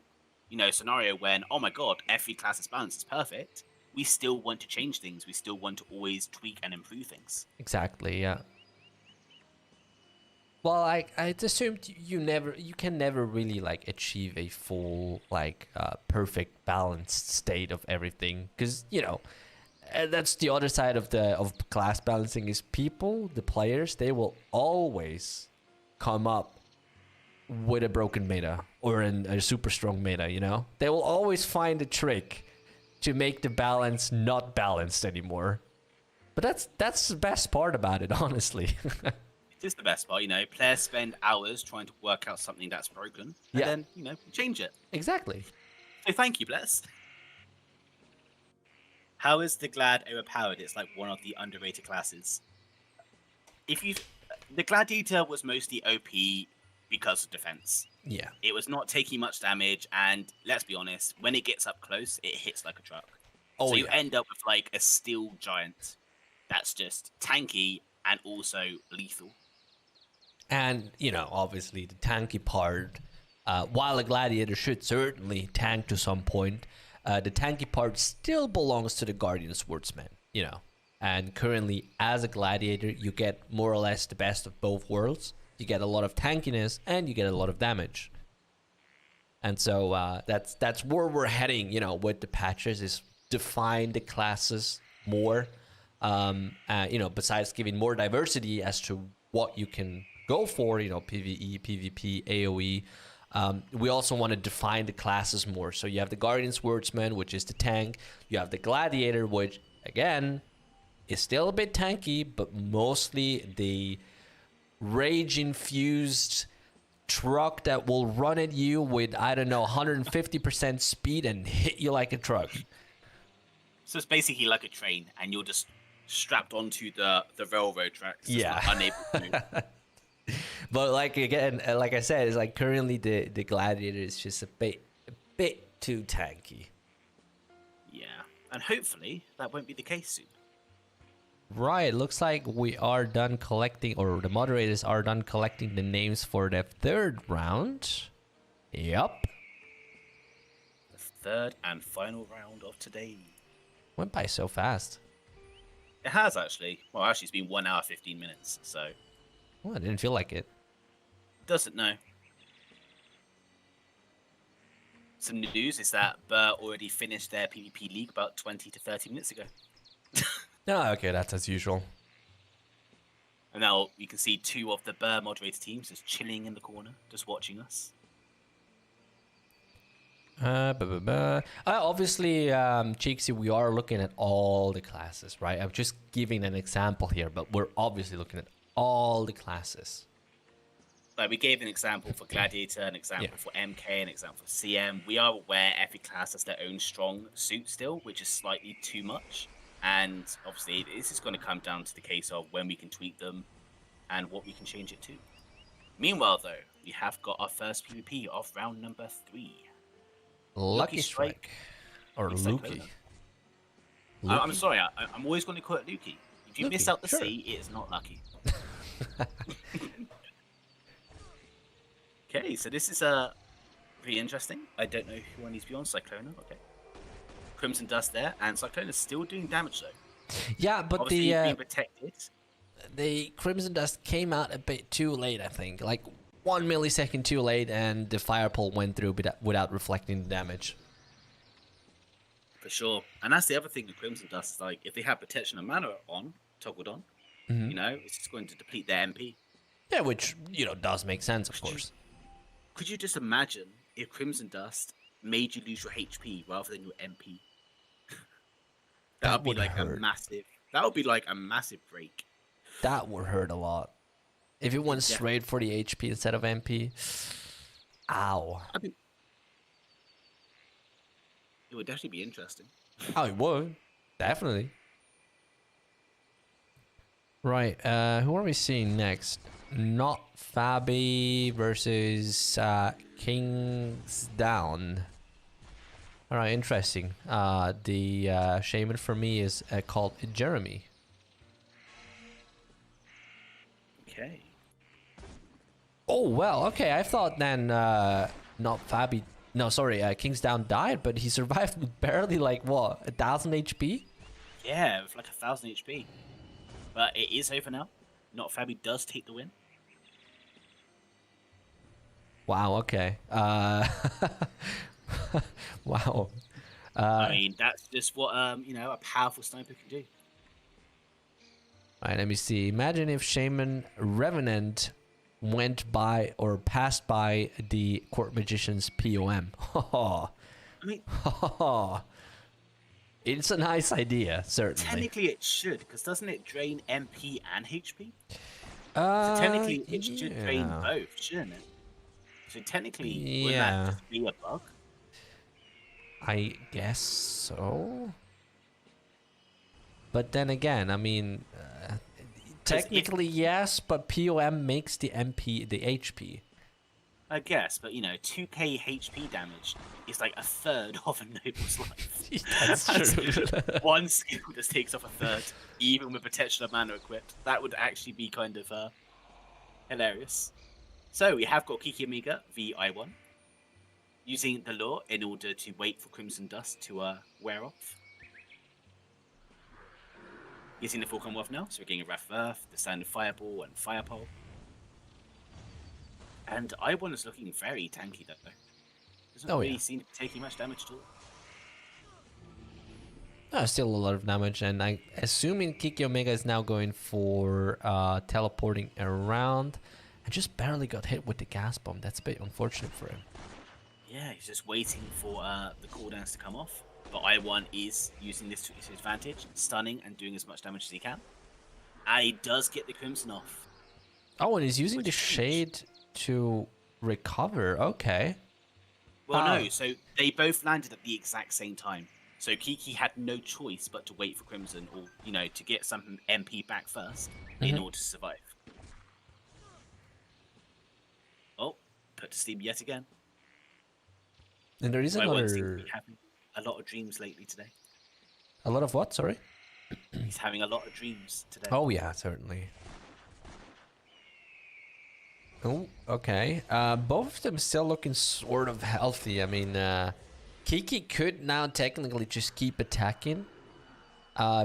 scenario when, oh my god, every class's balance is perfect, we still want to change things. We still want to always tweak and improve things. Exactly. Yeah. Well, I assumed you can never really like achieve a full like perfect balanced state of everything, because that's the other side of class balancing is people, the players, they will always come up with a broken meta or a super strong meta. They will always find a trick to make the balance not balanced anymore. But that's the best part about it, honestly. It is the best part, players spend hours trying to work out something that's broken, and then, change it. Exactly. So thank you, Bless. How is the Glad overpowered? It's like one of the underrated classes. The Gladiator was mostly OP because of defense. Yeah. It was not taking much damage, and let's be honest, when it gets up close, it hits like a truck. Oh, so you yeah. end up with like a steel giant that's just tanky and also lethal. And, obviously the tanky part, while a gladiator should certainly tank to some point, the tanky part still belongs to the Guardian Swordsman, And currently, as a gladiator, you get more or less the best of both worlds. You get a lot of tankiness and you get a lot of damage. And so that's where we're heading, with the patches, is define the classes more. Besides giving more diversity as to what you can go for, PvE, PvP, AoE. We also want to define the classes more. So you have the Guardian Swordsman, which is the tank. You have the Gladiator, which, again, is still a bit tanky, but mostly the rage-infused truck that will run at you with, 150% speed and hit you like a truck. So it's basically like a train, and you're just strapped onto the railroad tracks, just unable to move. But like I said, it's like currently the Gladiator is just a bit too tanky. Yeah, and hopefully that won't be the case soon. Right, looks like we are done collecting, or the moderators are done collecting the names for the third round. Yup. The third and final round of today. Went by so fast. It has, actually. Well, actually, it's been 1 hour, 15 minutes, so... Well, I didn't feel like it. Doesn't know. Some news is that Burr already finished their PvP league about 20 to 30 minutes ago. Oh, okay, that's as usual. And now you can see 2 of the Burr moderator teams just chilling in the corner, just watching us. Obviously, Cheeksy, we are looking at all the classes, right? I'm just giving an example here, but we're obviously looking at all the classes. Like, we gave an example for Gladiator, an example for MK, an example for CM. We are aware every class has their own strong suit still, which is slightly too much. And obviously, this is going to come down to the case of when we can tweak them and what we can change it to. Meanwhile, though, we have got our first PvP of round number 3. Lucky Strike. Or Lukey. I'm sorry, I'm always going to call it Lukey. If you miss out the C, it is not lucky. Okay, so this is pretty interesting. I don't know who I need to be on. Cyclona, okay. Crimson Dust there, and Cyclona's still doing damage though. Yeah, but obviously being protected. The Crimson Dust came out a bit too late, I think. Like 1 millisecond too late, and the Fire Pole went through without reflecting the damage. For sure. And that's the other thing with Crimson Dust, is like, if they have Protection and Mana on, toggled on, it's just going to deplete their MP. Yeah, which, does make sense, of course. Could you just imagine if Crimson Dust made you lose your HP rather than your MP? That That would be would like a hurt. massive. That would be like a massive break. That would hurt a lot. If it went It definitely. straight for the HP instead of MP. Ow. I mean, it would definitely be interesting. Oh, it would. Definitely. Right. Who are we seeing next? Not Fabi versus Kings Down. All right, interesting. The shaman for me is called Jeremy. Okay. Oh well, okay. I thought then not Fabi. No, sorry. Kings Down died, but he survived with barely like what 1,000 HP. Yeah, with like 1,000 HP. But it is over now. Not Fabi does take the win. Wow. Okay. Wow. I mean, that's just what a powerful sniper can do. All right, let me see. Imagine if Shaman Revenant went by or passed by the Court Magician's POM. I mean, It's a nice idea, certainly. technically it should, because doesn't it drain MP and HP? So technically it should drain Yeah. both, shouldn't it? So technically, wouldn't Yeah. that just be a bug? I guess so. But then again, I mean, technically yes, but POM makes the MP the HP. I guess, but 2k HP damage is like a third of a noble's life. That's true. One skill just takes off a third, even with potential of mana equipped. That would actually be kind of hilarious. So we have got Kiki Amiga VI1 using the lure in order to wait for Crimson Dust to wear off. Using the full combo off now, so we're getting a Wrath of Earth, the standard Fireball, and Firepole. And I1 is looking very tanky though. Doesn't really seem to be taking much damage at all. Still a lot of damage, and I assuming Kiki Omega is now going for teleporting around. I just barely got hit with the gas bomb. That's a bit unfortunate for him. Yeah, he's just waiting for the cooldowns to come off. But I1 is using this to his advantage, stunning and doing as much damage as he can. And he does get the Crimson off. Oh, and he's using the Shade to recover. Okay. Well, no, so they both landed at the exact same time. So Kiki had no choice but to wait for Crimson or, to get some MP back first in order to survive. Oh, put to sleep yet again. And there is I1 seems to another... be having a lot of dreams lately today. A lot of what? Sorry? He's having a lot of dreams today. Oh, yeah, certainly. Oh, okay. Both of them still looking sort of healthy. I mean, Kiki could now technically just keep attacking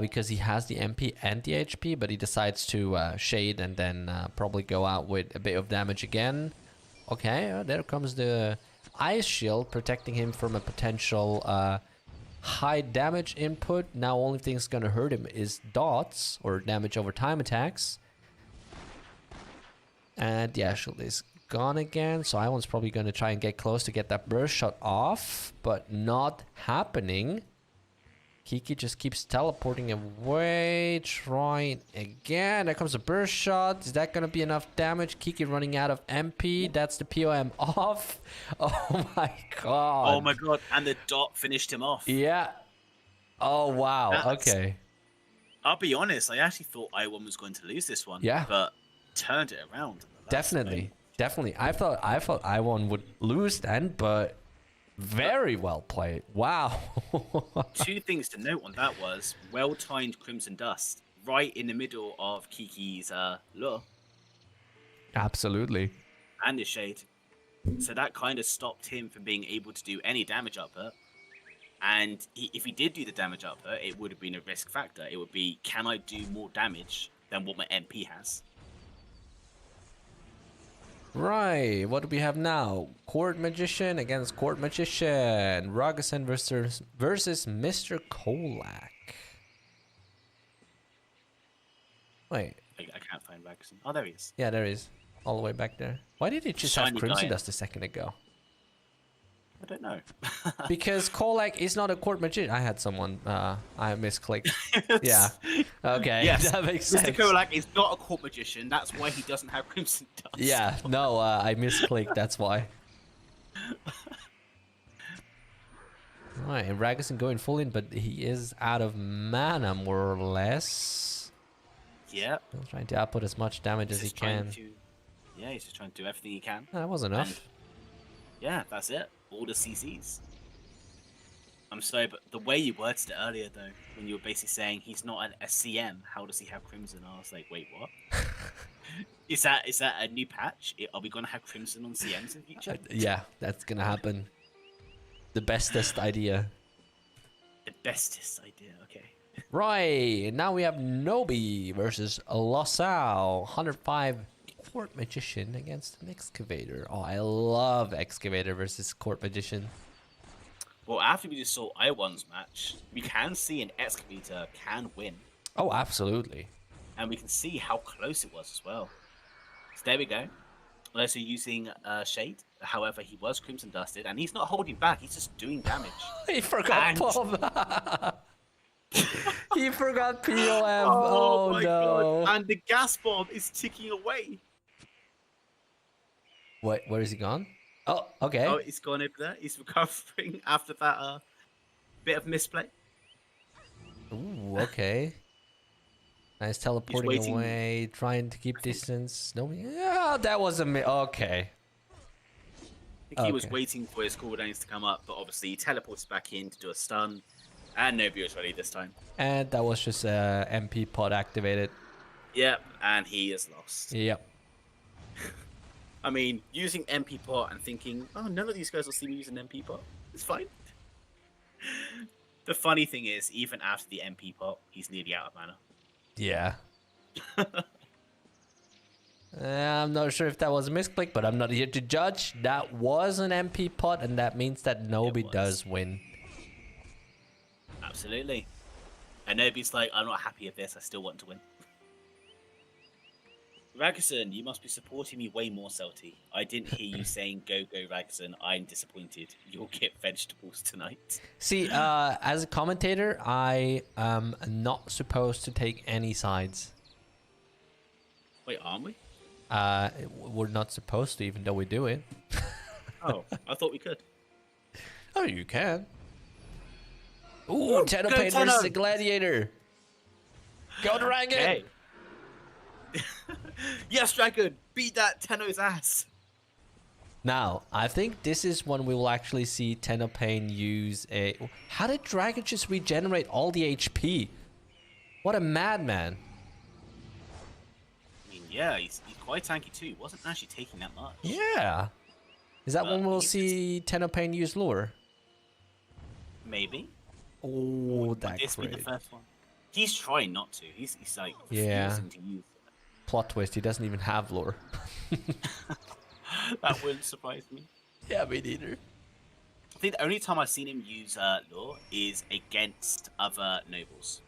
because he has the MP and the HP, but he decides to shade and then probably go out with a bit of damage again. Okay, there comes the Ice Shield protecting him from a potential high damage input. Now only thing that's gonna hurt him is dots or damage over time attacks. And the Ice Shield is gone again, so I1's probably going to try and get close to get that burst shot off, but not happening. Kiki just keeps teleporting away, trying again. There comes a burst shot. Is that going to be enough damage? Kiki running out of MP. That's the POM off. Oh my god. Oh my god, and the dot finished him off. Yeah. Oh wow. Okay. I'll be honest, I actually thought I1 was going to lose this one. Yeah. But turned it around. Definitely. I thought I1 would lose then, but very well played. Wow. Two things to note on that was well-timed Crimson Dust right in the middle of Kiki's lure. Absolutely. And his shade. So that kind of stopped him from being able to do any damage output. And if he did do the damage output, it would have been a risk factor. It would be, can I do more damage than what my MP has? Right, what do we have now? Court Magician against Court Magician. Ragasan versus Mr. Kolak. Wait. I can't find Ragasan. Oh, there he is. Yeah, there he is. All the way back there. Why did it just have Shiny Crimson guy. Dust a second ago? I don't know. Because Kolak is not a court magician. I had someone. I misclicked. Yeah. Okay. Yes, That makes Mr. sense. Kolak is not a court magician. That's why he doesn't have Crimson Dust. Yeah. No, I misclicked. That's why. Alright, and Ragason going full in, but he is out of mana, more or less. Yeah. Still trying to output as much damage as he can. Yeah, he's just trying to do everything he can. That was enough. And yeah, that's it. All the CCs. I'm sorry, but the way you worded it earlier, though, when you were basically saying he's not a CM, how does he have Crimson? I was like, wait, what? Is that a new patch? Are we going to have Crimson on CMs in future? Yeah, that's gonna happen. The bestest idea. The bestest idea, okay. Right, and now we have Nobi versus Losao. 105 Court Magician against an Excavator. Oh, I love Excavator versus Court Magician. Well, after we just saw I1's match, we can see an Excavator can win. Oh, absolutely. And we can see how close it was as well. So there we go. Also using Shade. However, he was Crimson Dusted, and he's not holding back. He's just doing damage. He forgot Pom. He forgot POM. Oh my no. God. And the gas bomb is ticking away. What? Where is he gone? Oh, okay. Oh, he's gone over there. He's recovering after that bit of misplay. Ooh, okay. Nice teleporting waiting. away, trying to keep distance. No, yeah, that was a okay. I think he was waiting for his cooldowns to come up, but obviously he teleports back in to do a stun, and nobody was ready this time. And that was just MP pod activated. Yep, and he is lost. Yep. I mean, using MP pot and thinking, oh, none of these guys will see me using MP pot. It's fine. The funny thing is, even after the MP pot, he's nearly out of mana. Yeah. I'm not sure if that was a misclick, but I'm not here to judge. That was an MP pot, and that means that Nobi does win. Absolutely. And Nobi's like, I'm not happy with this. I still want to win. Ragason, you must be supporting me way more, Celty. I didn't hear you saying, go, Ragason. I'm disappointed. You'll get vegetables tonight. See, as a commentator, I am not supposed to take any sides. Wait, aren't we? We're not supposed to, even though we do it. Oh, I thought we could. Oh, you can. Ooh, Tennopain versus the Gladiator. Go Dragon! Okay. Yes, Dragon! Beat that Tenno's ass! Now, I think this is when we will actually see Tennopain use a... How did Dragon just regenerate all the HP? What a madman. I mean, yeah, he's quite tanky too. He wasn't actually taking that much. Yeah. Is that when we'll see Tennopain use lure? Maybe. Oh, Would this be the first one? He's trying not to. He's like refusing to use it. Plot twist, he doesn't even have lore. That wouldn't surprise me. Yeah, me neither. I think the only time I've seen him use lore is against other nobles.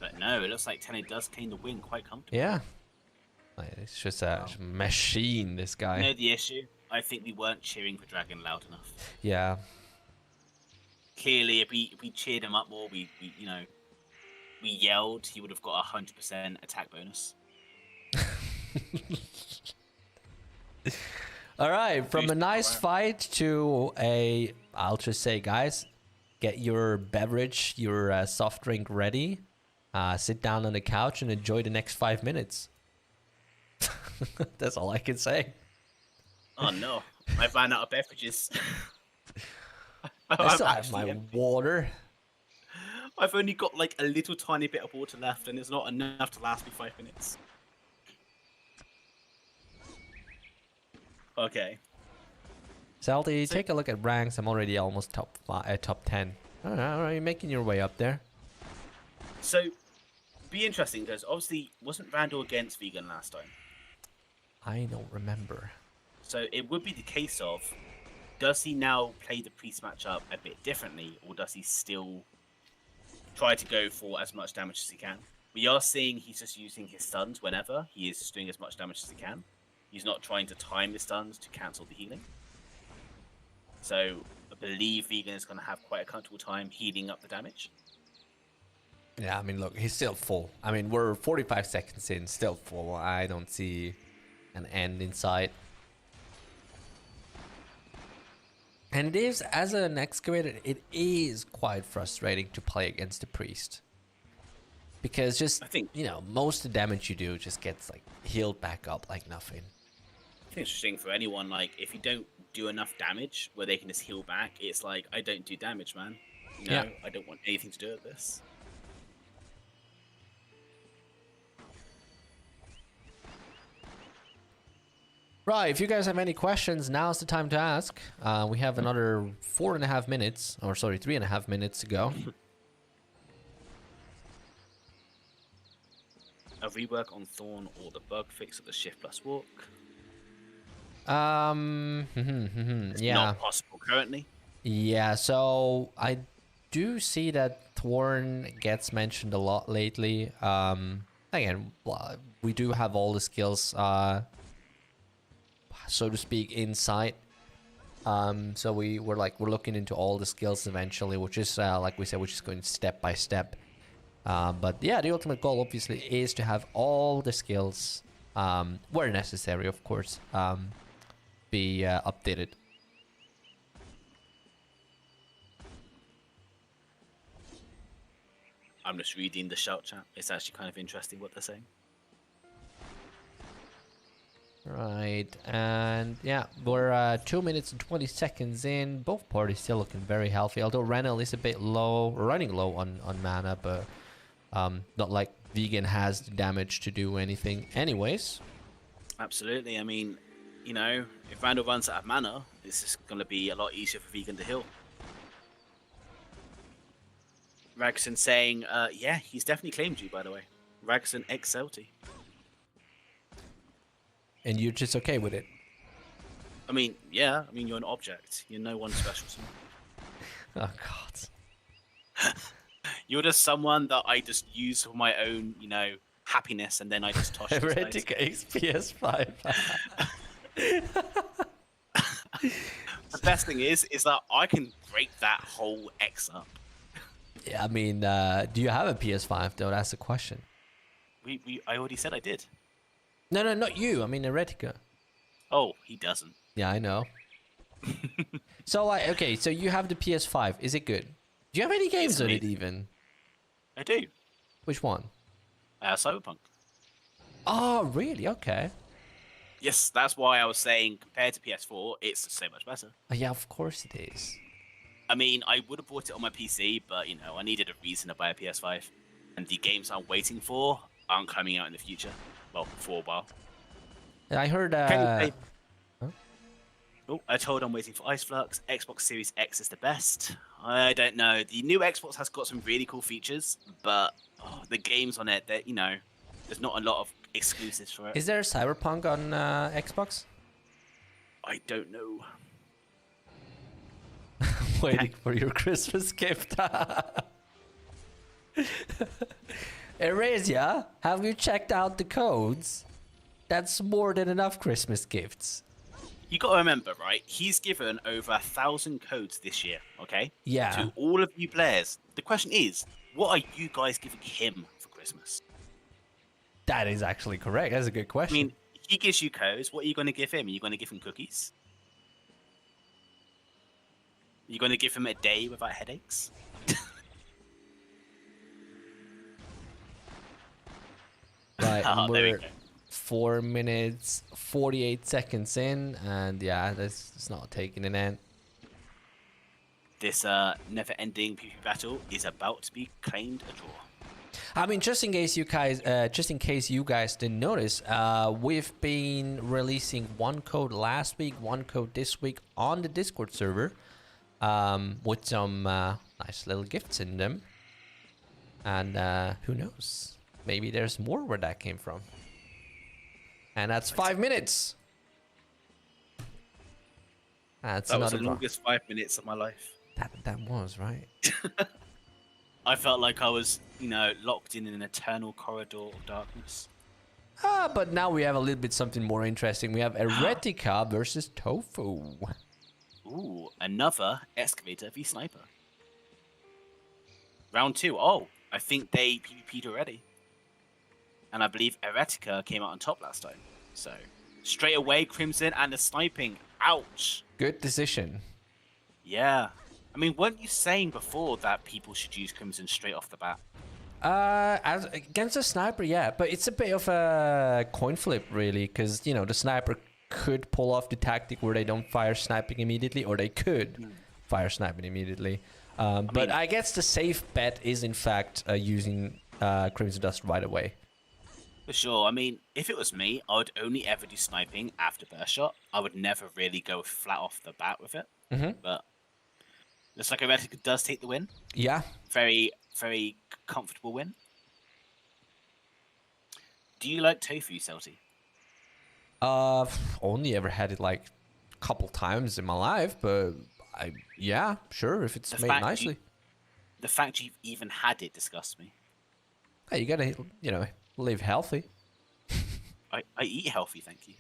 But no, it looks like Tenno does claim the win quite comfortably. Yeah. It's just a machine, this guy. You know the issue? I think we weren't cheering for Dragon loud enough. Yeah. Clearly, if we cheered him up more, we yelled, he would have got 100% attack bonus. All right, from a nice fight to a... I'll just say, guys, get your beverage, your soft drink ready. Sit down on the couch and enjoy the next 5 minutes. That's all I can say. Oh no, I ran out of beverages. I still have my water. I've only got like a little tiny bit of water left, and it's not enough to last me 5 minutes. Okay. Salty, take a look at ranks. I'm already almost top 10. All right, you're making your way up there. So, be interesting because obviously wasn't Randall against Vegan last time? I don't remember. So it would be the case of, does he now play the priest matchup a bit differently, or does he still try to go for as much damage as he can? We are seeing he's just using his stuns whenever. He is just doing as much damage as he can. He's not trying to time his stuns to cancel the healing. So I believe Vegan is going to have quite a comfortable time healing up the damage. Yeah, I mean, look, he's still full. I mean, we're 45 seconds in, still full. I don't see an end in sight. And it is, as an excavator, it is quite frustrating to play against the priest. Because just, I think, most of the damage you do just gets, like, healed back up like nothing. I think it's interesting for anyone, like, if you don't do enough damage where they can just heal back, it's like, I don't do damage, man. Yeah. I don't want anything to do with this. Right, if you guys have any questions, now's the time to ask. We have another 3.5 minutes to go. A rework on Thorn or the bug fix of the shift plus walk. It's Yeah. not possible currently. Yeah, so I do see that Thorn gets mentioned a lot lately. Again, we do have all the skills, so to speak, in sight. So we're looking into all the skills eventually, which is like we said, which is going step by step. But yeah, the ultimate goal obviously is to have all the skills, where necessary, of course, be updated. I'm just reading the shout chat. It's actually kind of interesting what they're saying. Right, and yeah, we're 2 minutes and 20 seconds in. Both parties still looking very healthy, although Renel is a bit low, running low on mana, but not like Vegan has the damage to do anything anyways. Absolutely. I mean, if Randall runs out of mana, this is going to be a lot easier for Vegan to heal. Ragson saying, yeah, he's definitely claimed you, by the way. Ragson X Celti. And you're just okay with it? I mean, yeah. I mean, you're an object. You're no one special to me. Oh, God. You're just someone that I just use for my own, happiness, and then I just toss you aside. Heretic XPS5. The best thing is that I can break that whole X up. Yeah, I mean, do you have a PS5 though? That's the question. I already said I did. No, not you. I mean, Heretica. Oh, he doesn't. Yeah, I know. So, okay, so you have the PS5. Is it good? Do you have any games on it even? I do. Which one? Cyberpunk. Oh, really? Okay. Yes, that's why I was saying compared to PS4, it's so much better. Oh, yeah, of course it is. I mean, I would have bought it on my PC, but I needed a reason to buy a PS5, and the games I'm waiting for aren't coming out in the future. Well, for a while. I heard. Huh? Oh, I told I'm waiting for Ice Flux. Xbox Series X is the best. I don't know. The new Xbox has got some really cool features, but the games on it, that there's not a lot of exclusives for it. Is there Cyberpunk on Xbox? I don't know. Waiting for your Christmas gift. Erasia, have you checked out the codes? That's more than enough Christmas gifts. You got to remember, right? He's given over 1,000 codes this year, okay? Yeah. To all of you players. The question is, what are you guys giving him for Christmas? That is actually correct. That's a good question. I mean, he gives you codes. What are you going to give him? Are you going to give him cookies? Are you going to give him a day without headaches? Right, Oh, there we we're go. 4 minutes, 48 seconds in, and yeah, it's not taking an end. This never-ending PvP battle is about to be claimed a draw. I mean, just in case you guys didn't notice, we've been releasing one code last week, one code this week on the Discord server, with some nice little gifts in them. And who knows? Maybe there's more where that came from. And that's 5 minutes. That's That was another the longest 5 minutes of my life. That was right. I felt like I was, locked in an eternal corridor of darkness. But now we have a little bit something more interesting. We have Heretica versus Tofu. Ooh, another Excavator v Sniper. Round 2. Oh, I think they PvP'd already. And I believe Eretica came out on top last time. So, straight away, Crimson and the sniping. Ouch. Good decision. Yeah. I mean, weren't you saying before that people should use Crimson straight off the bat? As against a sniper, yeah, but it's a bit of a coin flip, really, because the sniper could pull off the tactic where they don't fire sniping immediately, or they could fire sniping immediately. But I guess the safe bet is, in fact, using Crimson Dust right away. For sure. I mean, if it was me, I would only ever do sniping after burst shot. I would never really go flat off the bat with it. But looks like Eretica does take the win. Yeah. Very, very comfortable win. Do you like tofu, Celty? Only ever had it like a couple times in my life, but yeah, sure, if it's made nicely. The fact you've even had it disgusts me. Hey, you gotta, live healthy. I eat healthy, thank you.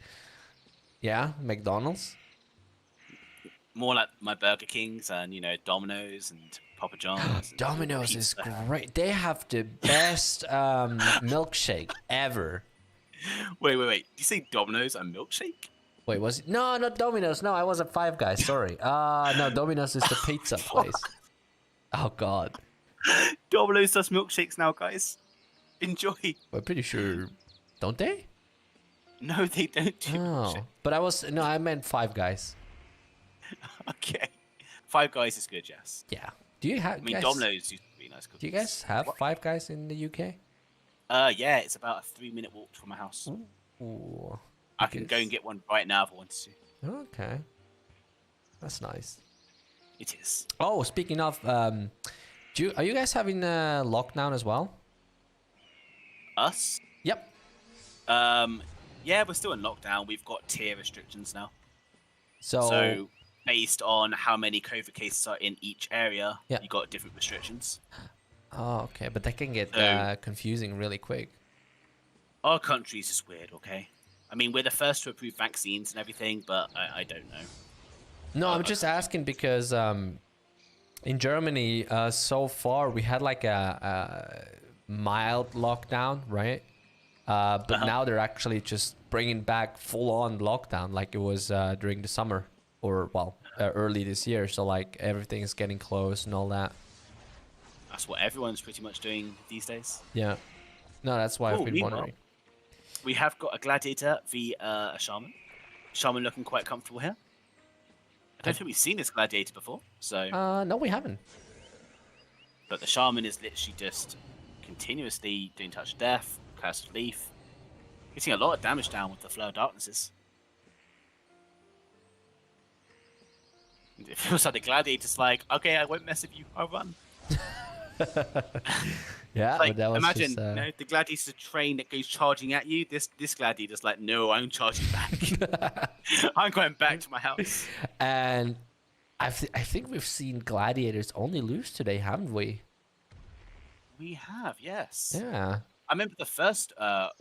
Yeah, McDonald's. More like my Burger Kings and, Domino's and Papa John's. And Domino's is great. They have the best milkshake ever. Wait. Did you say Domino's and milkshake? Wait, was it? No, not Domino's. No, I was at Five Guys. Sorry. No, Domino's is the pizza place. Oh, God. Domino's does milkshakes now, guys. Enjoy. I'm pretty sure. Don't they? No, they don't do milkshake. But I meant Five Guys. Okay. Five Guys is good, yes. Yeah. Do you have? I mean, Domino's used to be nice cookies. Do you guys have Five Guys in the UK? Yeah, it's about a 3-minute walk from my house. Ooh. I can go and get one right now if I wanted to. Okay. That's nice. It is. Oh, speaking of, are you guys having a lockdown as well? Us? Yep. Yeah, we're still in lockdown. We've got tier restrictions now. So based on how many COVID cases are in each area, yeah, you got different restrictions. Oh, okay, but that can get confusing really quick. Our country's just weird, okay? I mean, we're the first to approve vaccines and everything, but I don't know. No, I'm just asking because in Germany, so far we had like a mild lockdown, right? But now they're actually just bringing back full-on lockdown, like it was during the summer, or early this year. So like everything's getting closed and all that. That's what everyone's pretty much doing these days. Yeah. No, that's why I've been wondering. We have got a gladiator v a shaman. Shaman looking quite comfortable here. I don't think we've seen this gladiator before, so. No, we haven't. But the shaman is literally just continuously doing touch of death, cursed leaf, getting a lot of damage down with the flow of darknesses. It feels like the gladiator's like, okay, I won't mess with you, I'll run. Yeah, like, but that was imagine just, the gladiator's a train that goes charging at you. This gladiator's like, no, I'm charging back. I'm going back to my house. And I think we've seen gladiators only lose today, haven't we? We have, yes. Yeah. I remember the first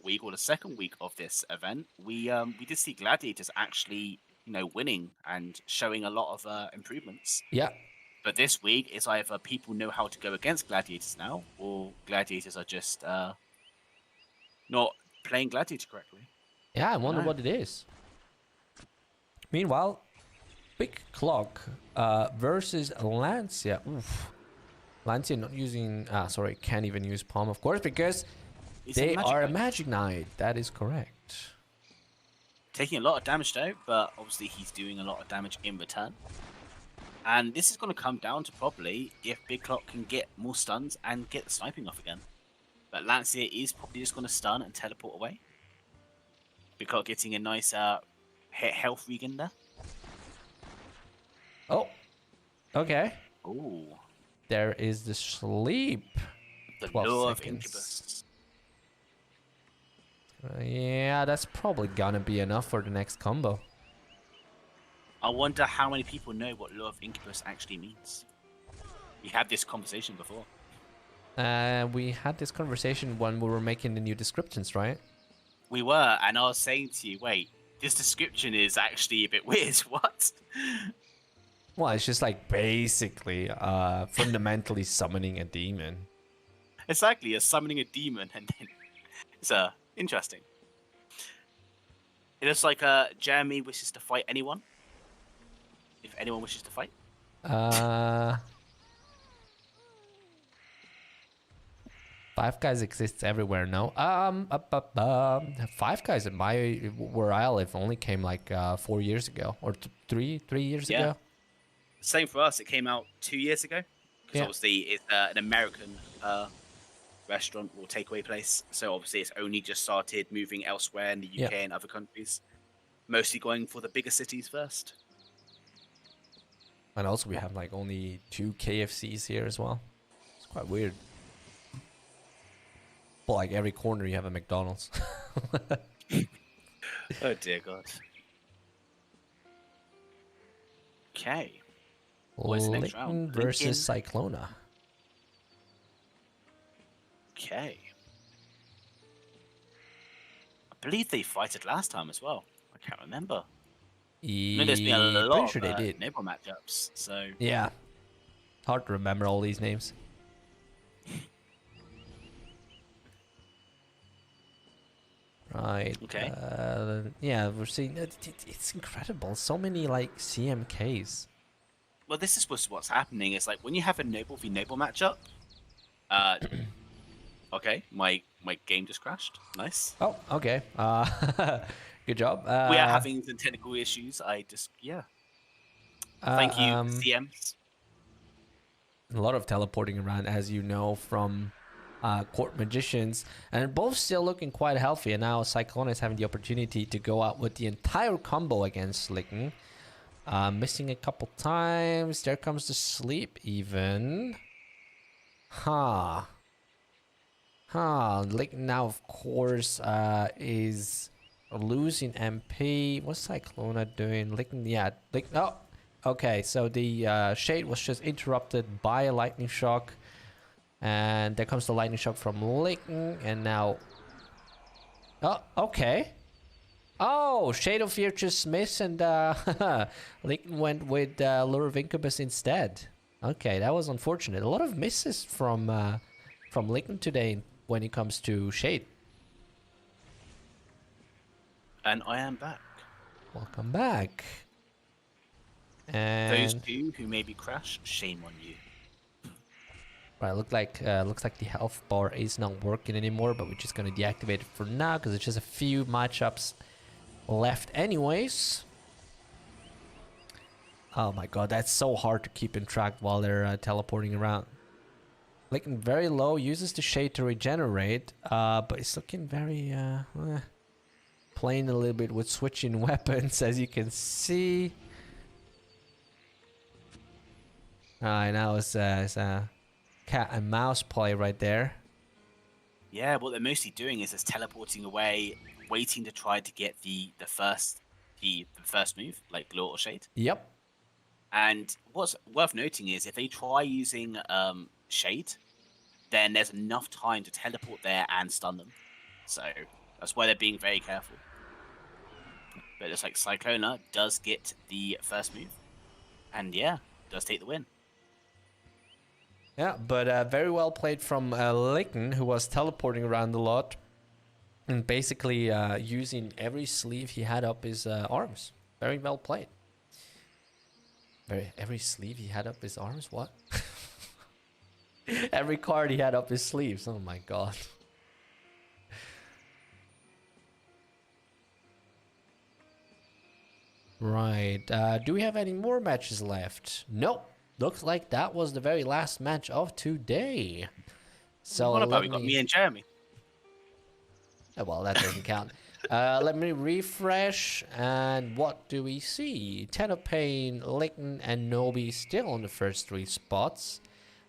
week or the second week of this event, we did see gladiators actually, winning and showing a lot of improvements. Yeah. But this week, it's either people know how to go against gladiators now, or gladiators are just not playing gladiator correctly. Yeah, I wonder what it is. Meanwhile, Big Clock versus Lancia. Oof. Lancia not using... can't even use Palm, of course, because they are a Magic Knight. That is correct. Taking a lot of damage though, but obviously he's doing a lot of damage in return. And this is going to come down to probably if Big Clock can get more stuns and get the sniping off again. But Lancia is probably just going to stun and teleport away. Big Clock getting a nice health regen there. Oh, okay. Ooh. There is the sleep. The lure of Incubus. Yeah, that's probably gonna be enough for the next combo. I wonder how many people know what Lure of Incubus actually means. We had this conversation before. We had this conversation when we were making the new descriptions, right? We were, and I was saying to you, wait, this description is actually a bit weird. What? Well, it's just like basically fundamentally summoning a demon. Exactly, you're summoning a demon, and then it's interesting. It looks like Jeremy wishes to fight anyone. If anyone wishes to fight. Uh, Five Guys exists everywhere. No. Five Guys in where I live only came like 4 years ago or 3 years Yeah. ago. Same for us. It came out 2 years ago because Yeah. obviously it's an American restaurant or takeaway place. So obviously it's only just started moving elsewhere in the UK Yeah. and other countries. Mostly going for the bigger cities first. And also we have like only 2 KFCs here as well. It's quite weird. But like every corner you have a McDonald's. Oh dear God. Okay. What's the next round? Versus Cyclona. Okay. I believe they fighted last time as well. I can't remember. I know there's been a lot Pretty sure of they did. noble matchups, so Yeah. Hard to remember all these names. Right. Okay. Yeah, we're seeing it's incredible. So many like CMKs. well, this is what's happening. Is like when you have a noble v noble matchup. Okay, my game just crashed. Nice. Oh, okay. Good job. We are having some technical issues. Thank you, CMs. A lot of teleporting around, as you know, from Court Magicians, and both still looking quite healthy. And now Cyclone is having the opportunity to go out with the entire combo against Slicken. Missing a couple times. There comes the sleep even. Licken now, of course, is losing MP. What's Cyclona doing? Licken, yeah. Oh, okay. So the Shade was just interrupted by a lightning shock. And there comes the lightning shock from Licken. And now... Oh, okay. Oh, Shade of Fear just missed. And Licken went with Lure of Incubus instead. Okay, that was unfortunate. A lot of misses from Licken today when it comes to Shade. And I am back. Welcome back. And Those two who maybe crash, shame on you. right, looks like the health bar is not working anymore, but we're just gonna deactivate it for now because it's just a few matchups left, anyways. Oh my god, that's so hard to keep in track while they're teleporting around. Looking very low, uses the Shade to regenerate, but it's looking very playing a little bit with switching weapons, as you can see. Now it's a cat and mouse play right there. Yeah, what they're mostly doing is just teleporting away, waiting to try to get the first move, like Lure or Shade. Yep. And what's worth noting is if they try using Shade, then there's enough time to teleport there and stun them. So that's why they're being very careful. But it's like Cyclona does get the first move. And yeah, does take the win. Yeah, but very well played from Licken, who was teleporting around a lot. And basically using every sleeve he had up his arms. Very well played. Every sleeve he had up his arms? What? Every card he had up his sleeves. Oh my god. Right. Do we have any more matches left? Nope. Looks like that was the very last match of today. So what about we got me and Jeremy? Oh, well, that doesn't count. Let me refresh. And what do we see? Ten of Pain, Licken, and Nobi still on the first 3 spots.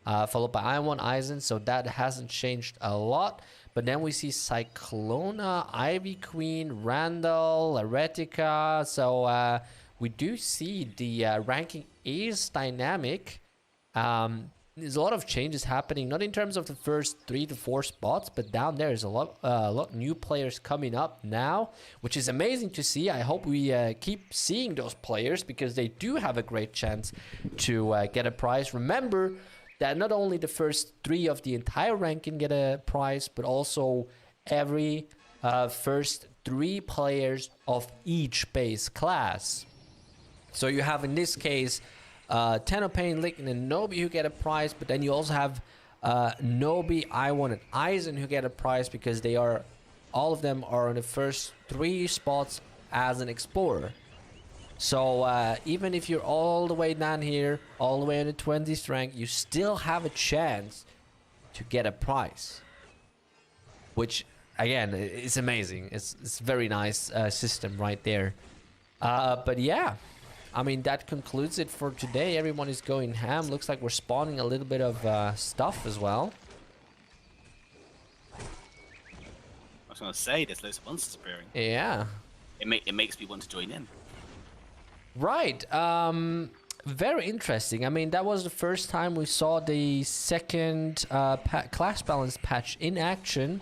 Followed by I1 Eisen, so that hasn't changed a lot. But then we see Cyclona, Ivy Queen, Randall, Heretica. So we do see the ranking is dynamic. there's a lot of changes happening, not in terms of the first 3 to 4 spots, but down there is a lot new players coming up now, which is amazing to see. I hope we keep seeing those players because they do have a great chance to get a prize. Remember that not only the first 3 of the entire ranking get a prize, but also every first 3 players of each base class. So you have, in this case, Tenopane, Lichen, and Nobi who get a prize, but then you also have Nobi, I1, and Aizen who get a prize because they are, all of them are on the first 3 spots as an explorer. So even if you're all the way down here, all the way in the 20th rank, you still have a chance to get a prize, which again is amazing. It's very nice system right there. But yeah, I mean, that concludes it for today. Everyone is going ham. Looks like we're spawning a little bit of stuff as well. I was going to say, there's loads of monsters appearing. Yeah. It makes me want to join in. Right. Very interesting. I mean, that was the first time we saw the second class balance patch in action.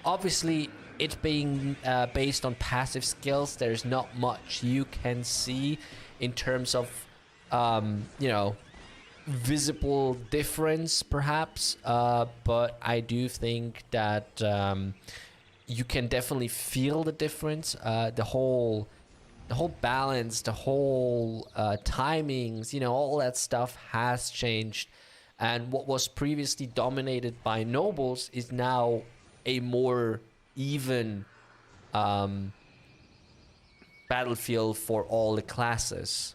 Obviously, it being based on passive skills, there's not much you can see in terms of, you know, visible difference, perhaps. But I do think that you can definitely feel the difference. The whole balance, the whole timings, you know, all that stuff has changed. And what was previously dominated by nobles is now a more even battlefield for all the classes.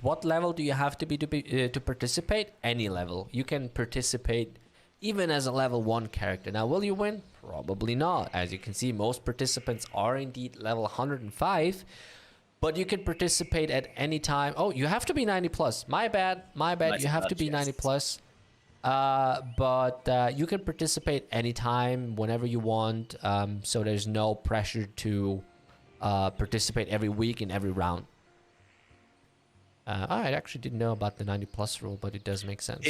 What level do you have to be to participate? Any level. You can participate even as a level 1 character. Now, will you win? Probably not. As you can see, most participants are indeed level 105, but you can participate at any time. Oh, you have to be 90 plus. My bad. You have to be 90 plus. But you can participate anytime, whenever you want. So there's no pressure to participate every week in every round. I actually didn't know about the 90 plus rule, but it does make sense.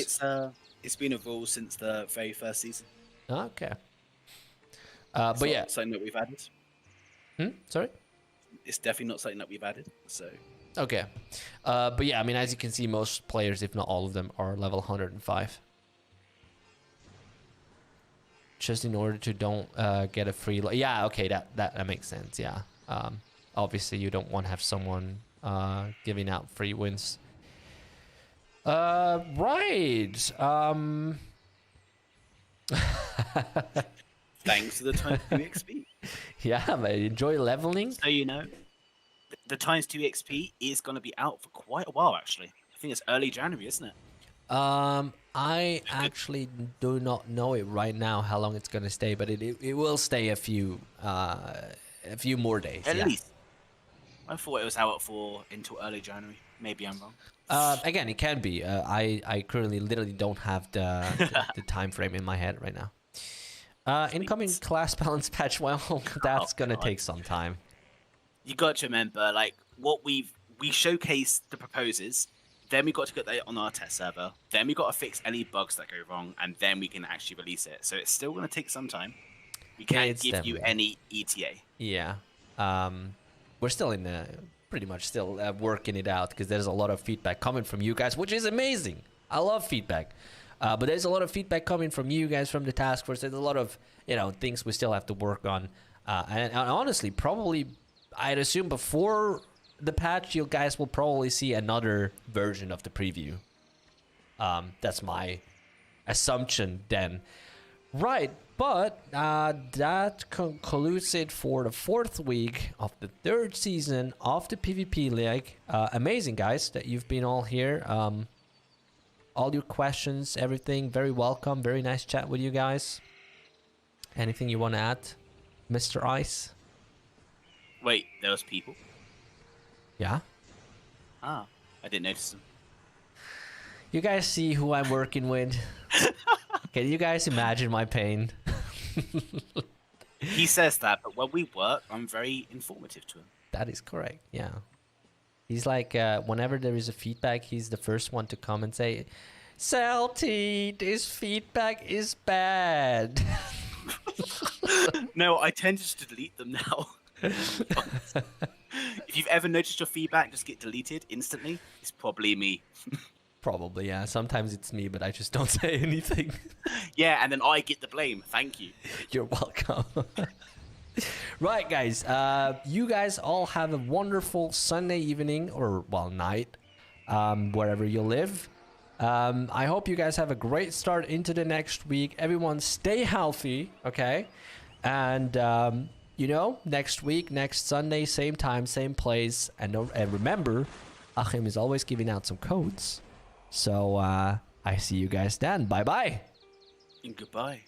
It's been a rule since the very first season. Okay. But yeah, something that we've added. Sorry. It's definitely not something that we've added. So. Okay. But yeah, I mean, as you can see, most players, if not all of them, are level 105. Just in order to don't get a free. Yeah. Okay. That makes sense. Yeah. Obviously, you don't want to have someone giving out free wins. Right. Thanks to the times 2 XP. Yeah, man. Enjoy leveling. So you know, the times 2 XP is going to be out for quite a while. Actually, I think it's early January, isn't it? I actually do not know it right now how long it's going to stay, but it will stay a few more days. At least. I thought it was out until early January. Maybe I'm wrong. Again, it can be. I currently literally don't have the time frame in my head right now. Incoming class balance patch. Well, that's gonna take some time. You got to remember, like, what we showcased the proposers, then we got to get that on our test server, then we got to fix any bugs that go wrong, and then we can actually release it. So it's still gonna take some time. We can't give you any ETA. Yeah. We're still in pretty much still working it out because there's a lot of feedback coming from you guys, which is amazing. I love feedback. But there's a lot of feedback coming from you guys, from the task force. There's a lot of, you know, things we still have to work on. And honestly, probably, I'd assume before the patch, you guys will probably see another version of the preview. That's my assumption then. Right. But that concludes it for the 4th week of the 3rd season of the PvP League. Amazing, guys, that you've been all here. All your questions, everything, very welcome. Very nice chat with you guys. Anything you want to add, Mr. Ice? Wait, those people? Yeah? Ah, I didn't notice them. You guys see who I'm working with? Can you guys imagine my pain? He says that, but when we work, I'm very informative to him. That is correct, yeah. He's like, whenever there is a feedback, he's the first one to come and say, Salty, this feedback is bad. No, I tend to just delete them now. If you've ever noticed your feedback just get deleted instantly, it's probably me. Probably, yeah. Sometimes it's me, but I just don't say anything. Yeah, and then I get the blame. Thank you. You're welcome. Right, guys. You guys all have a wonderful Sunday evening or, well, night, wherever you live. I hope you guys have a great start into the next week. Everyone stay healthy, okay? And, you know, next week, next Sunday, same time, same place. And remember, Achim is always giving out some codes. So I see you guys then. Bye-bye. And goodbye.